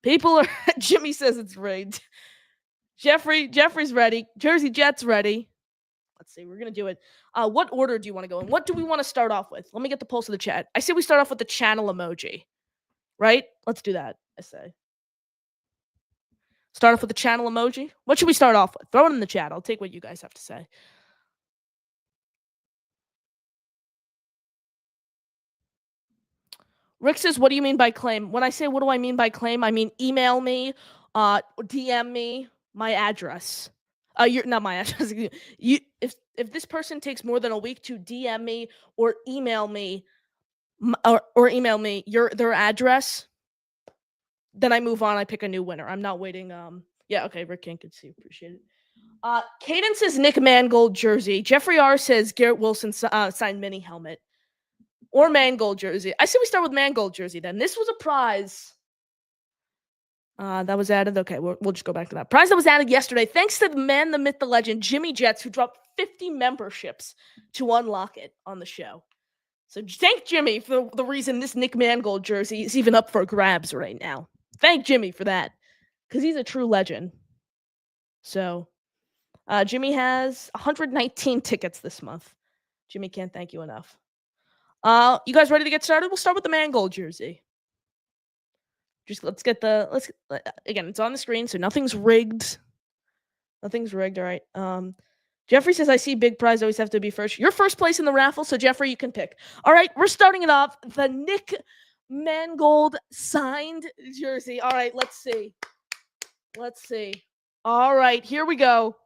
People are Jimmy says it's rigged. Jeffrey's ready. Jersey Jets ready. Let's see. We're going to do it. What order do you want to go in? What do we want to start off with? Let me get the pulse of the chat. I say we start off with the channel emoji. Right? Let's do that, I say. Start off with the channel emoji. What should we start off with? Throw it in the chat. I'll take what you guys have to say. Rick says, what do you mean by claim? When I say what do I mean by claim, I mean email me, DM me my address. You're not my address. If this person takes more than a week to DM me or email me their address, then I move on. I pick a new winner. I'm not waiting. Yeah, okay. Rick King can see. Appreciate it. Caden says Nick Mangold jersey. Jeffrey R says Garrett Wilson signed mini helmet or Mangold jersey. I say we start with Mangold jersey then. This was a prize that was added. Okay, we'll just go back to that. Prize that was added yesterday. Thanks to the man, the myth, the legend, Jimmy Jets, who dropped 50 memberships to unlock it on the show. So thank Jimmy for the reason this Nick Mangold jersey is even up for grabs right now. Thank Jimmy for that, because he's a true legend. So Jimmy has 119 tickets this month. Jimmy, can't thank you enough. You guys ready to get started? We'll start with the Mangold jersey. Just again, it's on the screen, so nothing's rigged. Nothing's rigged, all right. Jeffrey says, I see big prize always have to be first. You're first place in the raffle, so Jeffrey, you can pick. All right, we're starting it off. The Nick Mangold signed jersey. All right, let's see. All right, here we go.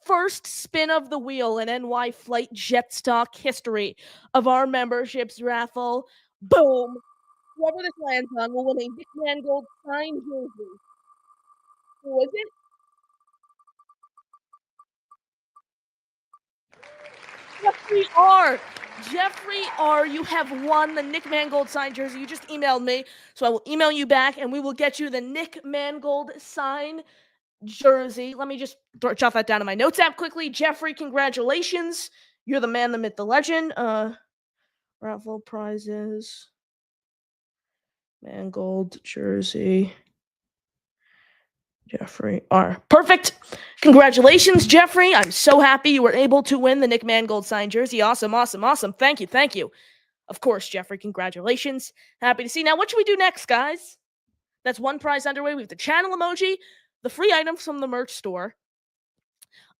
First spin of the wheel in NY Flight Jet Stock history of our memberships raffle. Boom. Whoever this lands on will win a Nick Mangold signed jersey. Who is it? Jeffrey R, you have won the Nick Mangold signed jersey. You just emailed me, so I will email you back, and we will get you the Nick Mangold signed jersey. Let me just jot that down in my notes app quickly. Jeffrey, congratulations. You're the man, the myth, the legend. Raffle prizes. Mangold jersey. Jeffrey R. Perfect. Congratulations, Jeffrey. I'm so happy you were able to win the Nick Mangold signed jersey. Awesome. Thank you. Of course, Jeffrey, congratulations. Happy to see. Now, what should we do next, guys? That's one prize underway. We have the channel emoji, the free items from the merch store.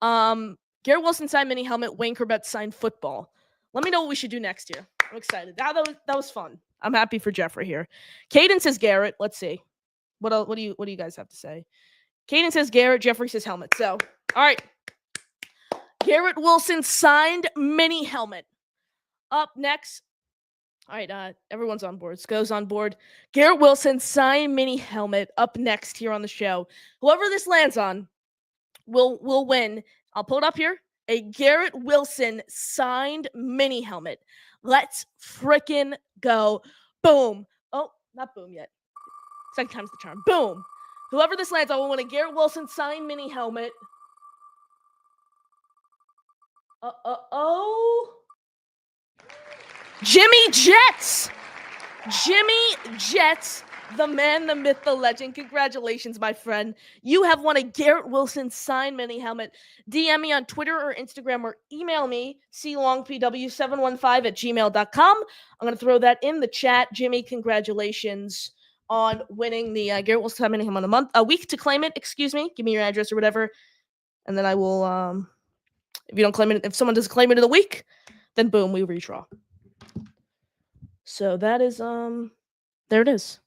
Garrett Wilson signed mini helmet, Wayne Corbett signed football. Let me know what we should do next year. I'm excited. That was fun. I'm happy for Jeffrey here. Caden says Garrett. Let's see. What do you guys have to say? Caden says Garrett, Jeffrey says helmet. So, all right. Garrett Wilson signed mini helmet. Up next. All right, everyone's on board. Sco's on board. Garrett Wilson signed mini helmet up next here on the show. Whoever this lands on will win. I'll pull it up here. A Garrett Wilson signed mini helmet. Let's frickin' go. Boom. Oh, not boom yet. Second time's the charm. Boom. Whoever this lands on will win a Garrett Wilson signed mini helmet. Jimmy Jets. Jimmy Jets, the man, the myth, the legend. Congratulations, my friend. You have won a Garrett Wilson signed mini helmet. DM me on Twitter or Instagram or email me, clongpw715@gmail.com. I'm going to throw that in the chat. Jimmy, congratulations on winning the Garrett Wilson signed mini helmet a week to claim it. Excuse me. Give me your address or whatever. And then I will, if you don't claim it, if someone doesn't claim it in a week, then boom, we redraw. So that is, there it is.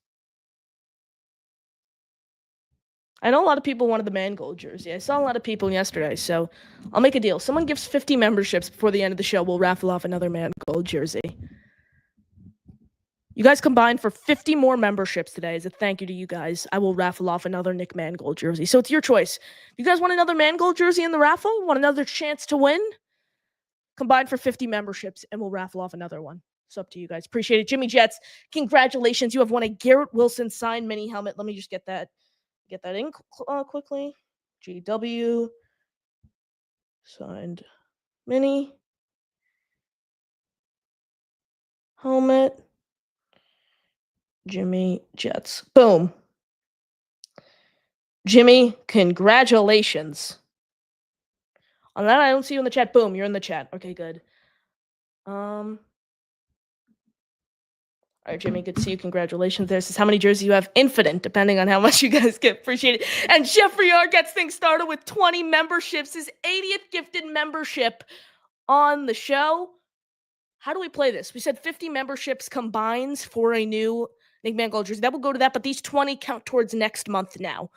I know a lot of people wanted the Mangold jersey. I saw a lot of people yesterday, so I'll make a deal. Someone gives 50 memberships before the end of the show, we'll raffle off another Mangold jersey. You guys combined for 50 more memberships today. As a thank you to you guys, I will raffle off another Nick Mangold jersey. So it's your choice. You guys want another Mangold jersey in the raffle? Want another chance to win? Combined for 50 memberships, and we'll raffle off another one. It's up to you guys. Appreciate it. Jimmy Jets, congratulations. You have won a Garrett Wilson signed mini helmet. Let me just get that in quickly. GW signed mini helmet. Jimmy Jets. Boom. Jimmy, congratulations. On that, I don't see you in the chat. Boom, you're in the chat. Okay, good. All right, Jimmy, good to see you. Congratulations. There says how many jerseys you have. Infinite, depending on how much you guys get. Appreciate it. And Jeffrey R gets things started with 20 memberships. His 80th gifted membership on the show. How do we play this? We said 50 memberships combines for a new Nick Mangold jersey. That will go to that, but these 20 count towards next month now.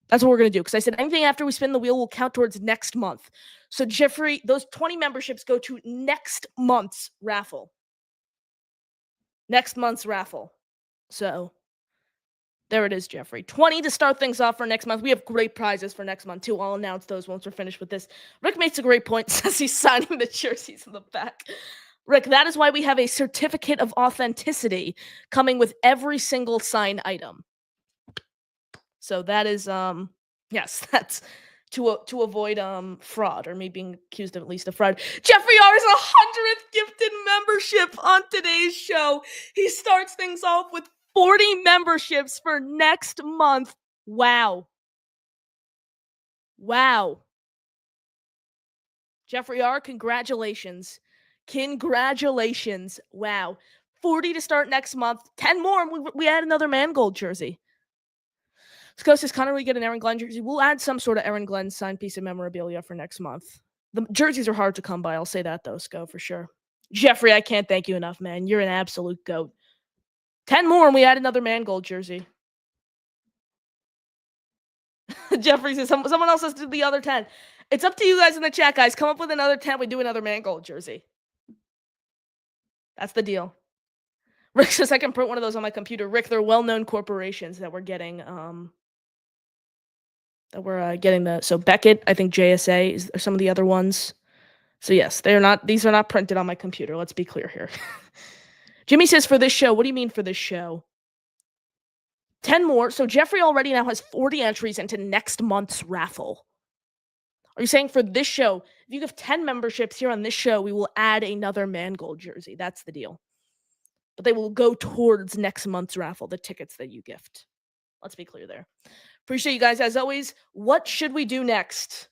That's what we're going to do, because I said anything after we spin the wheel will count towards next month. So, Jeffrey, those 20 memberships go to next month's raffle. Next month's raffle. So, there it is, Jeffrey. 20 to start things off for next month. We have great prizes for next month, too. I'll announce those once we're finished with this. Rick makes a great point. Says he's signing the jerseys in the back. Rick, that is why we have a certificate of authenticity coming with every single sign item. So that is, yes, that's to avoid fraud, or me being accused of at least of fraud. Jeffrey R's 100th gifted membership on today's show. He starts things off with 40 memberships for next month. Wow. Jeffrey R, congratulations. Wow. 40 to start next month. 10 more. We add another Mangold jersey. Scott says, Connor, we get an Aaron Glenn jersey. We'll add some sort of Aaron Glenn signed piece of memorabilia for next month. The jerseys are hard to come by. I'll say that, though, Scott, for sure. Jeffrey, I can't thank you enough, man. You're an absolute goat. 10 more, and we add another Mangold jersey. Jeffrey says, someone else has to do the other 10. It's up to you guys in the chat, guys. Come up with another 10. We do another Mangold jersey. That's the deal. Rick says, I can print one of those on my computer. Rick, they're well-known corporations that we're getting, so Beckett, I think JSA are some of the other ones. So yes, these are not printed on my computer. Let's be clear here. Jimmy says, for this show, what do you mean for this show? 10 more. So Jeffrey already now has 40 entries into next month's raffle. Are you saying for this show, If you give 10 memberships here on this show, we will add another Mangold jersey. That's the deal. But they will go towards next month's raffle, the tickets that you gift. Let's be clear there. Appreciate you guys as always. What should we do next?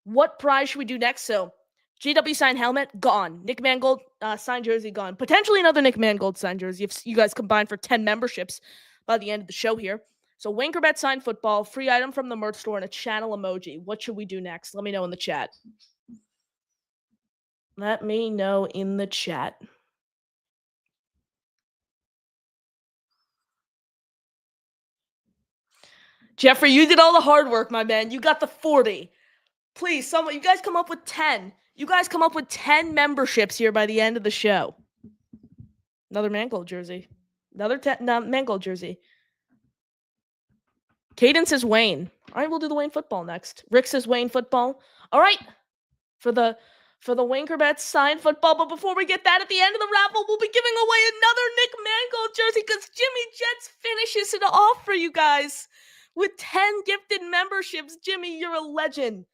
What prize should we do next? So, GW signed helmet, gone. Nick Mangold signed jersey, gone. Potentially another Nick Mangold signed jersey if you guys combine for 10 memberships by the end of the show here. So, Winkerbet signed football, free item from the merch store, and a channel emoji. What should we do next? Let me know in the chat. Let me know in the chat. Jeffrey, you did all the hard work, my man. You got the 40. Please, someone, you guys come up with 10. You guys come up with 10 memberships here by the end of the show. Another Mangold jersey. Another Mangold jersey. Caden says Wayne. All right, we'll do the Wayne football next. Rick says Wayne football. All right, for the Winkerbets signed football. But before we get that, at the end of the raffle, we'll be giving away another Nick Mangold jersey because Jimmy Jets finishes it off for you guys with 10 gifted memberships. Jimmy, you're a legend.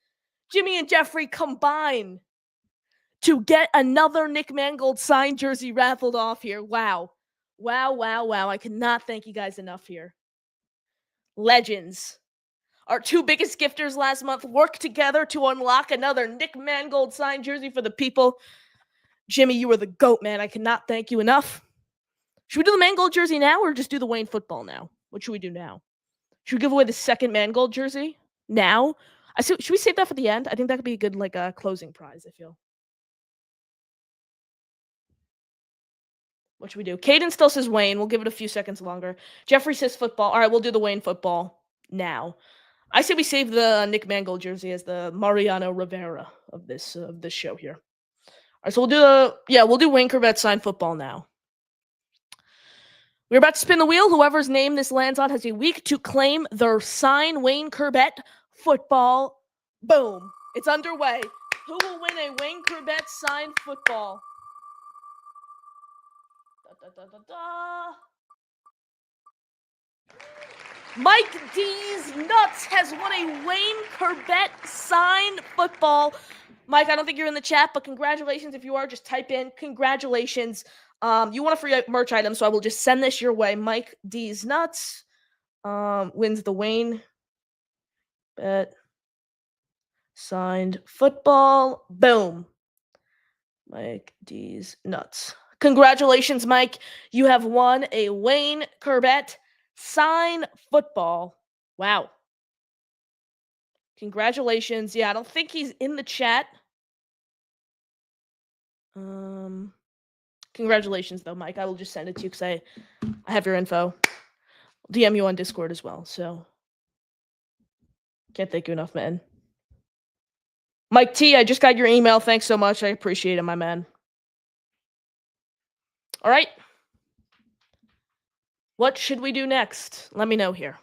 Jimmy and Jeffrey combine to get another Nick Mangold signed jersey raffled off here. Wow. Wow, wow, wow. I cannot thank you guys enough here. Legends. Our two biggest gifters last month worked together to unlock another Nick Mangold signed jersey for the people. Jimmy, you were the GOAT, man. I cannot thank you enough. Should we do the Mangold jersey now or just do the Wayne football now? What should we do now? Should we give away the second Mangold jersey now? Should we save that for the end? I think that could be a good closing prize, I feel. What should we do? Caden still says Wayne. We'll give it a few seconds longer. Jeffrey says football. All right, we'll do the Wayne football now. I say we save the Nick Mangold jersey as the Mariano Rivera of this show here. All right, so we'll do Winkerbet signed football now. We're about to spin the wheel. Whoever's name this lands on has a week to claim their sign Wayne Corbett football. Boom. It's underway. Who will win a Wayne Corbett signed football? Mike D's Nuts has won a Wayne Corbett signed football. Mike, I don't think you're in the chat, but congratulations. If you are, just type in congratulations. You want a free merch item, so I will just send this your way. Mike D's Nuts wins the Wayne Bet signed football. Boom. Mike D's Nuts. Congratulations, Mike. You have won a Wayne Corbett sign football. Wow. Congratulations. Yeah, I don't think he's in the chat. Congratulations, though, Mike. I will just send it to you because I have your info. I'll DM you on Discord as well, so can't thank you enough, man. Mike T, I just got your email. Thanks so much. I appreciate it, my man. All right. What should we do next? Let me know here.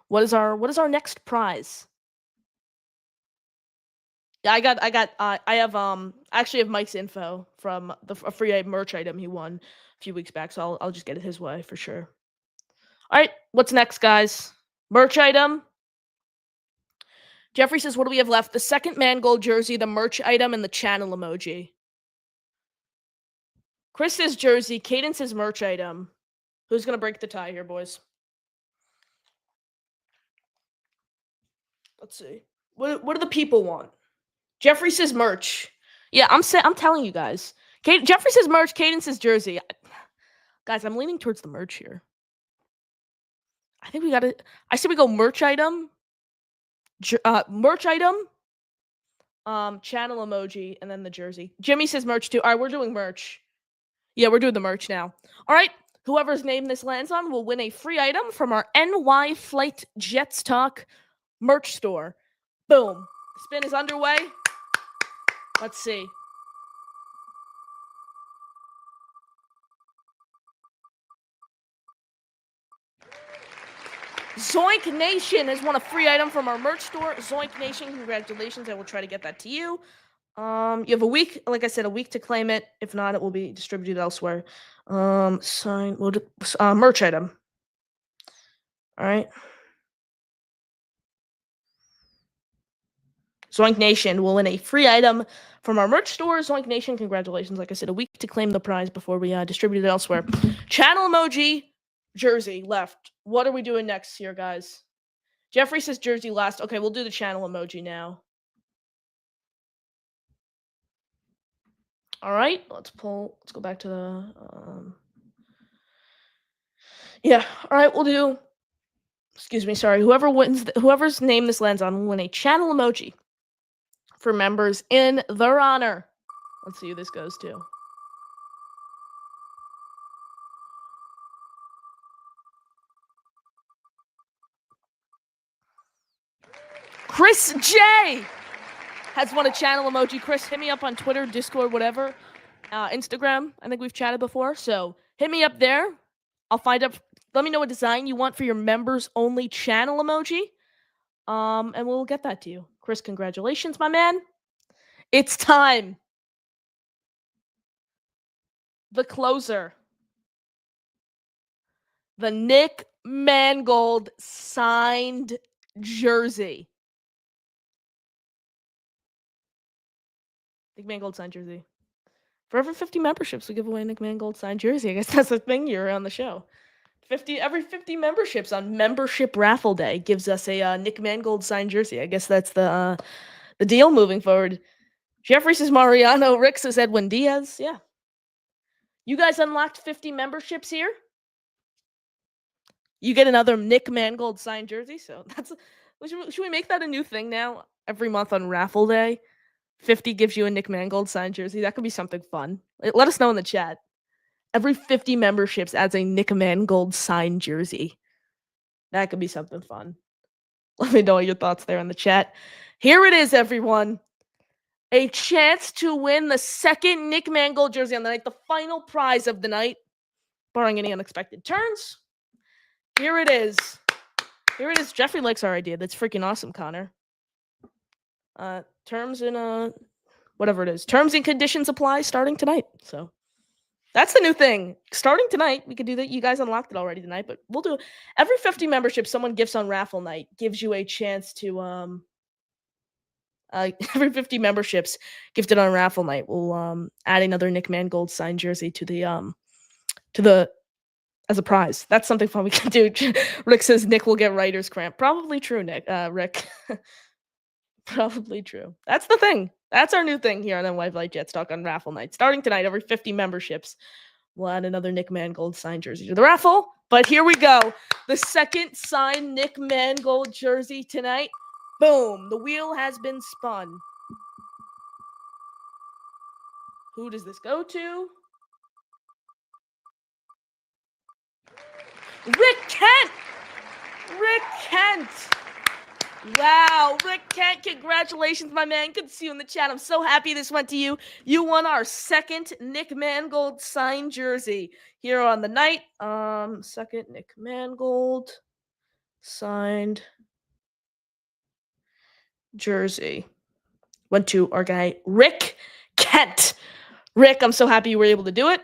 What is our next prize? Yeah, I actually have Mike's info from a free merch item he won a few weeks back, so I'll just get it his way for sure. All right, what's next, guys? Merch item. Jeffrey says, what do we have left? The second Mangold jersey, the merch item, and the channel emoji. Chris says jersey. Caden says merch item. Who's going to break the tie here, boys? Let's see. What do the people want? Jeffrey says merch. Yeah, I'm telling you guys. Jeffrey says merch. Caden says jersey. Guys, I'm leaning towards the merch here. I think we got to... I said we go merch item. Merch item. Channel emoji. And then the jersey. Jimmy says merch too. All right, we're doing merch. Yeah, we're doing the merch now. All right. Whoever's name this lands on will win a free item from our NY Flight Jets Talk merch store. Boom. The spin is underway. Let's see. Zoink Nation has won a free item from our merch store. Zoink Nation, congratulations. I will try to get that to you. You have a week, like I said, a week to claim it. If not, it will be distributed elsewhere. Merch item. All right. Zoink Nation will win a free item from our merch store. Zoink Nation, congratulations. Like I said, a week to claim the prize before we distribute it elsewhere. Channel emoji, jersey left. What are we doing next here, guys? Jeffrey says jersey last. Okay, we'll do the channel emoji now. All right, let's go back to the, yeah, all right, we'll do, excuse me, sorry, whoever's name this lands on will win a channel emoji for members in their honor. Let's see who this goes to. Chris J has won a channel emoji. Chris, hit me up on Twitter, Discord, whatever. Instagram, I think we've chatted before. So hit me up there. I'll find out. Let me know what design you want for your members only channel emoji. And we'll get that to you. Chris, congratulations, my man. It's time. The closer. The Nick Mangold signed jersey. Nick Mangold signed jersey. For every 50 memberships, we give away a Nick Mangold signed jersey. I guess that's the thing you're on the show. Every 50 memberships on Membership Raffle Day gives us a Nick Mangold signed jersey. I guess that's the deal moving forward. Jeffrey says Mariano. Rick says Edwin Diaz. Yeah. You guys unlocked 50 memberships here. You get another Nick Mangold signed jersey. So that's should we make that a new thing now? Every month on Raffle Day, 50 gives you a Nick Mangold signed jersey. That could be something fun. Let us know in the chat. Every 50 memberships adds a Nick Mangold signed jersey. That could be something fun. Let me know your thoughts there in the chat. Here it is, everyone. A chance to win the second Nick Mangold jersey on the night. The final prize of the night, barring any unexpected turns. Here it is. Here it is. Jeffrey likes our idea. That's freaking awesome, Connor. Terms and whatever it is. Terms and conditions apply starting tonight. So that's the new thing. Starting tonight, we could do that. You guys unlocked it already tonight, but we'll do every 50 memberships someone gifts on Raffle Night gives you a chance to every 50 memberships gifted on Raffle Night, we'll add another Nick Mangold signed jersey to the as a prize. That's something fun we can do. Rick says Nick will get writer's cramp. Probably true, Nick. Rick. Probably true. That's the thing. That's our new thing here on NY Light Jets Talk on Raffle Night. Starting tonight, every 50 memberships, we'll add another Nick Mangold signed jersey to the raffle. But here we go. The second signed Nick Mangold jersey tonight. Boom. The wheel has been spun. Who does this go to? Rick Kent! Rick Kent! Wow, Rick Kent, congratulations, my man. Good to see you in the chat. I'm so happy this went to you. You won our second Nick Mangold signed jersey here on the night. Second Nick Mangold signed jersey went to our guy, Rick Kent. Rick, I'm so happy you were able to do it.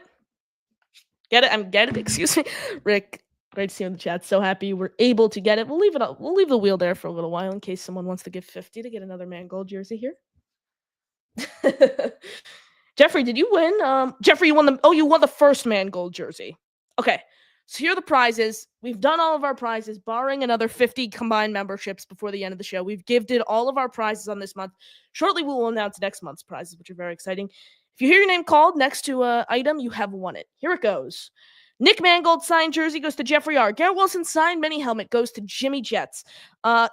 Get it? Excuse me. Rick, great to see you in the chat. So happy we're able to get it. We'll leave it up. We'll leave the wheel there for a little while in case someone wants to give 50 to get another Mangold jersey here. Jeffrey, did you win? Jeffrey, you won the first Mangold jersey. Okay. So here are the prizes. We've done all of our prizes, barring another 50 combined memberships before the end of the show. We've gifted all of our prizes on this month. Shortly, we will announce next month's prizes, which are very exciting. If you hear your name called next to an item, you have won it. Here it goes. Nick Mangold signed jersey goes to Jeffrey R. Garrett Wilson signed mini helmet goes to Jimmy Jets.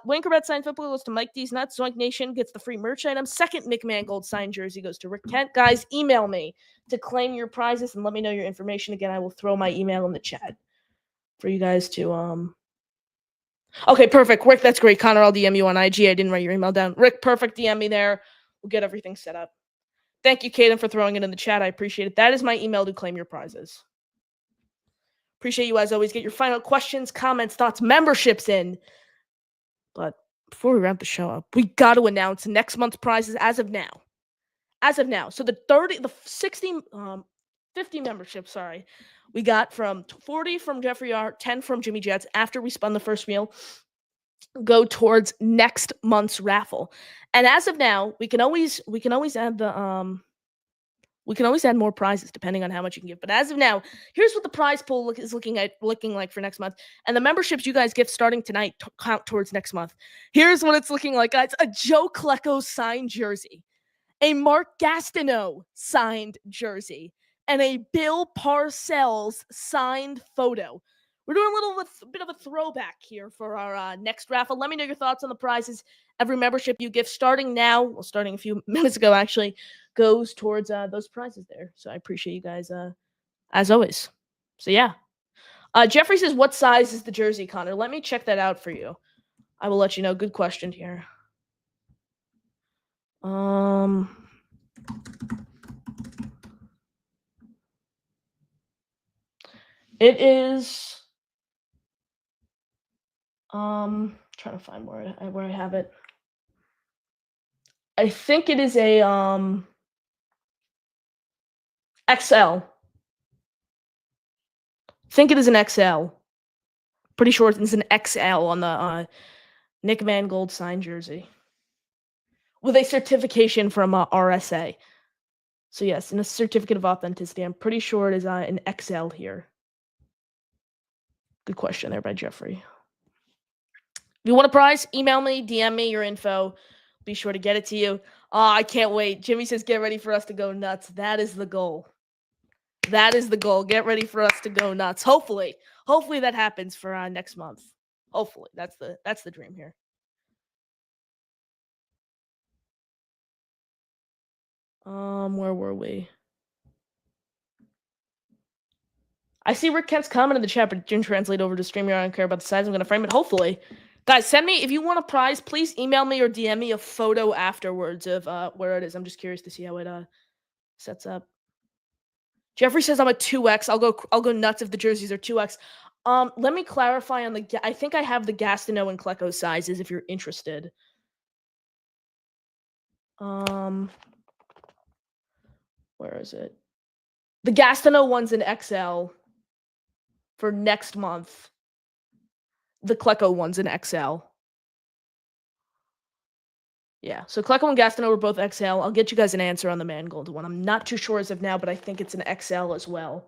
Wayne Corbett signed football goes to Mike D's Nuts. Zoink Nation gets the free merch item. Second Nick Mangold signed jersey goes to Rick Kent. Guys, email me to claim your prizes and let me know your information. Again, I will throw my email in the chat for you guys to Okay, perfect. Rick, that's great. Connor, I'll DM you on IG. I didn't write your email down. Rick, perfect. DM me there. We'll get everything set up. Thank you, Kaden, for throwing it in the chat. I appreciate it. That is my email to claim your prizes. Appreciate you as always. Get your final questions, comments, thoughts, memberships in. But before we wrap the show up, we got to announce next month's prizes as of now. As of now. So the 50 memberships, sorry. We got from 40 from Jeffrey R, 10 from Jimmy Jets after we spun the first wheel. go towards next month's raffle. And as of now, we can always add the we can always add more prizes depending on how much you can give. But as of now, here's what the prize pool is looking like for next month. And the memberships you guys get starting tonight count towards next month. Here's what it's looking like, guys. A Joe Klecko signed jersey, a Mark Gastineau signed jersey, and a Bill Parcells signed photo. We're doing a bit of a throwback here for our next raffle. Let me know your thoughts on the prizes. Every membership you give starting now, well, starting a few minutes ago actually, goes towards those prizes there. So I appreciate you guys as always. So yeah. Jeffrey says, what size is the jersey, Connor? Let me check that out for you. I will let you know. Good question here. It is trying to find where I have it. I think it is a XL. Think it is an XL. Pretty sure it's an XL on the Nick Mangold signed jersey with a certification from RSA. So yes, in a certificate of authenticity, I'm pretty sure it is an XL here. Good question there by Jeffrey. If you want a prize, email me, DM me your info. Be sure to get it to you. Oh, I can't wait. Jimmy says, get ready for us to go nuts. That is the goal. That is the goal. Get ready for us to go nuts. Hopefully that happens for next month. Hopefully, that's the dream here. Where were we? I see Rick Kent's comment in the chat, but it didn't translate over to StreamYard. I don't care about the size. I'm going to frame it. Hopefully. Guys, send me, if you want a prize, please email me or DM me a photo afterwards of where it is. I'm just curious to see how it sets up. Jeffrey says I'm a 2X. I'll go nuts if the jerseys are 2X. Let me clarify on I think I have the Gastineau and Klecko sizes if you're interested. Where is it? The Gastineau one's an XL for next month. The Klecko one's an XL. Yeah, so Klecko and Gastineau are both XL. I'll get you guys an answer on the Mangold one. I'm not too sure as of now, but I think it's an XL as well.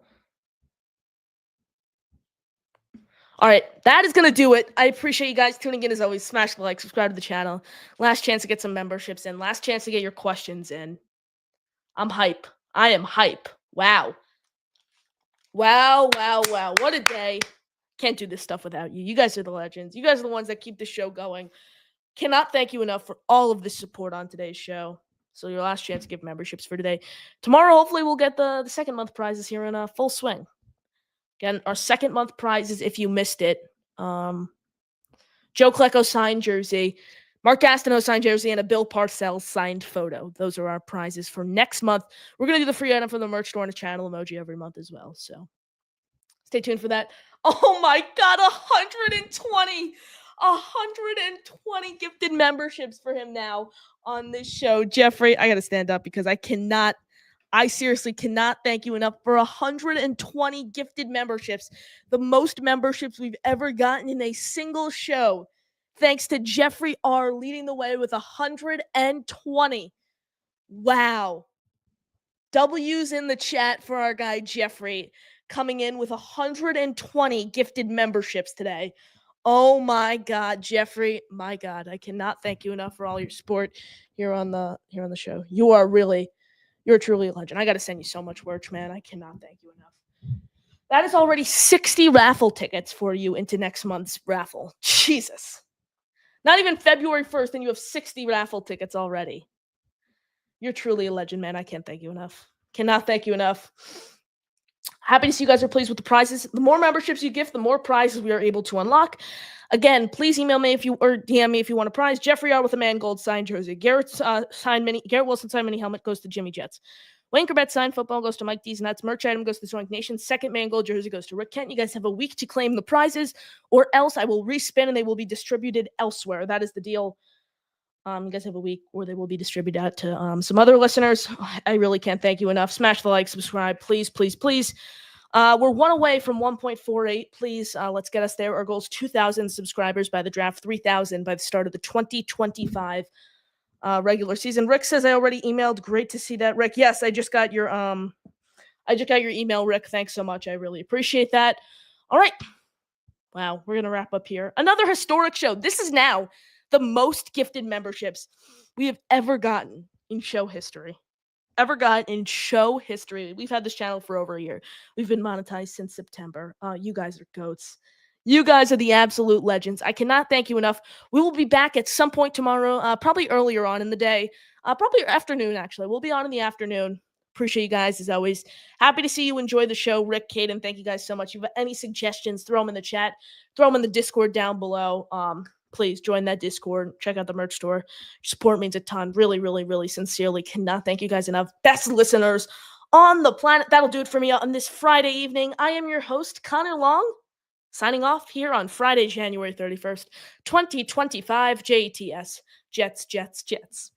All right, that is going to do it. I appreciate you guys tuning in as always. Smash the like, subscribe to the channel. Last chance to get some memberships in. Last chance to get your questions in. I'm hype. I am hype. Wow. Wow. What a day. Can't do this stuff without you. You guys are the legends. You guys are the ones that keep the show going. Cannot thank you enough for all of the support on today's show. So your last chance to give memberships for today. Tomorrow, hopefully, we'll get the second month prizes here in full swing. Again, our second month prizes, if you missed it, Joe Klecko signed jersey, Mark Gastineau signed jersey, and a Bill Parcells signed photo. Those are our prizes for next month. We're going to do the free item from the merch store and a channel emoji every month as well. So stay tuned for that. Oh my God, 120 gifted memberships for him now on this show. Jeffrey, I got to stand up because I seriously cannot thank you enough for 120 gifted memberships. The most memberships we've ever gotten in a single show. Thanks to Jeffrey R. leading the way with 120. Wow. W's in the chat for our guy Jeffrey, coming in with 120 gifted memberships today. Oh my God, Jeffrey, my God, I cannot thank you enough for all your support here on the show. You're truly a legend. I got to send you so much merch, man. I cannot thank you enough. That is already 60 raffle tickets for you into next month's raffle. Jesus. Not even February 1st, and you have 60 raffle tickets already. You're truly a legend, man. I can't thank you enough. Cannot thank you enough. Happy to see you guys are pleased with the prizes. The more memberships you gift, the more prizes we are able to unlock. Again, please email me or DM me if you want a prize. Jeffrey R. with a Mangold signed jersey. Garrett Wilson signed mini helmet goes to Jimmy Jets. Wayne Corbett signed football goes to Mike D's Nuts. Merch item goes to the Zoink Nation. Second Mangold jersey goes to Rick Kent. You guys have a week to claim the prizes, or else I will respin and they will be distributed elsewhere. That is the deal. You guys have a week, or they will be distributed out to some other listeners. I really can't thank you enough. Smash the like, subscribe, please. We're one away from 1.48. Please, let's get us there. Our goal is 2,000 subscribers by the draft, 3,000 by the start of the 2025 regular season. Rick says I already emailed. Great to see that, Rick. Yes, I just got your email, Rick. Thanks so much. I really appreciate that. All right. Wow, we're gonna wrap up here. Another historic show. This is now the most gifted memberships we have ever gotten in show history. We've had this channel for over a year. We've been monetized since September. You guys are goats. You guys are the absolute legends. I cannot thank you enough. We will be back at some point tomorrow, probably earlier on in the day, probably afternoon, actually. We'll be on in the afternoon. Appreciate you guys, as always. Happy to see you enjoy the show. Rick, Caden, thank you guys so much. If you have any suggestions, throw them in the chat. Throw them in the Discord down below. Please join that Discord. Check out the merch store. Your support means a ton. Really, really, really sincerely cannot thank you guys enough. Best listeners on the planet. That'll do it for me on this Friday evening. I am your host, Connor Long, signing off here on Friday, January 31st, 2025. JTS. Jets, Jets, Jets.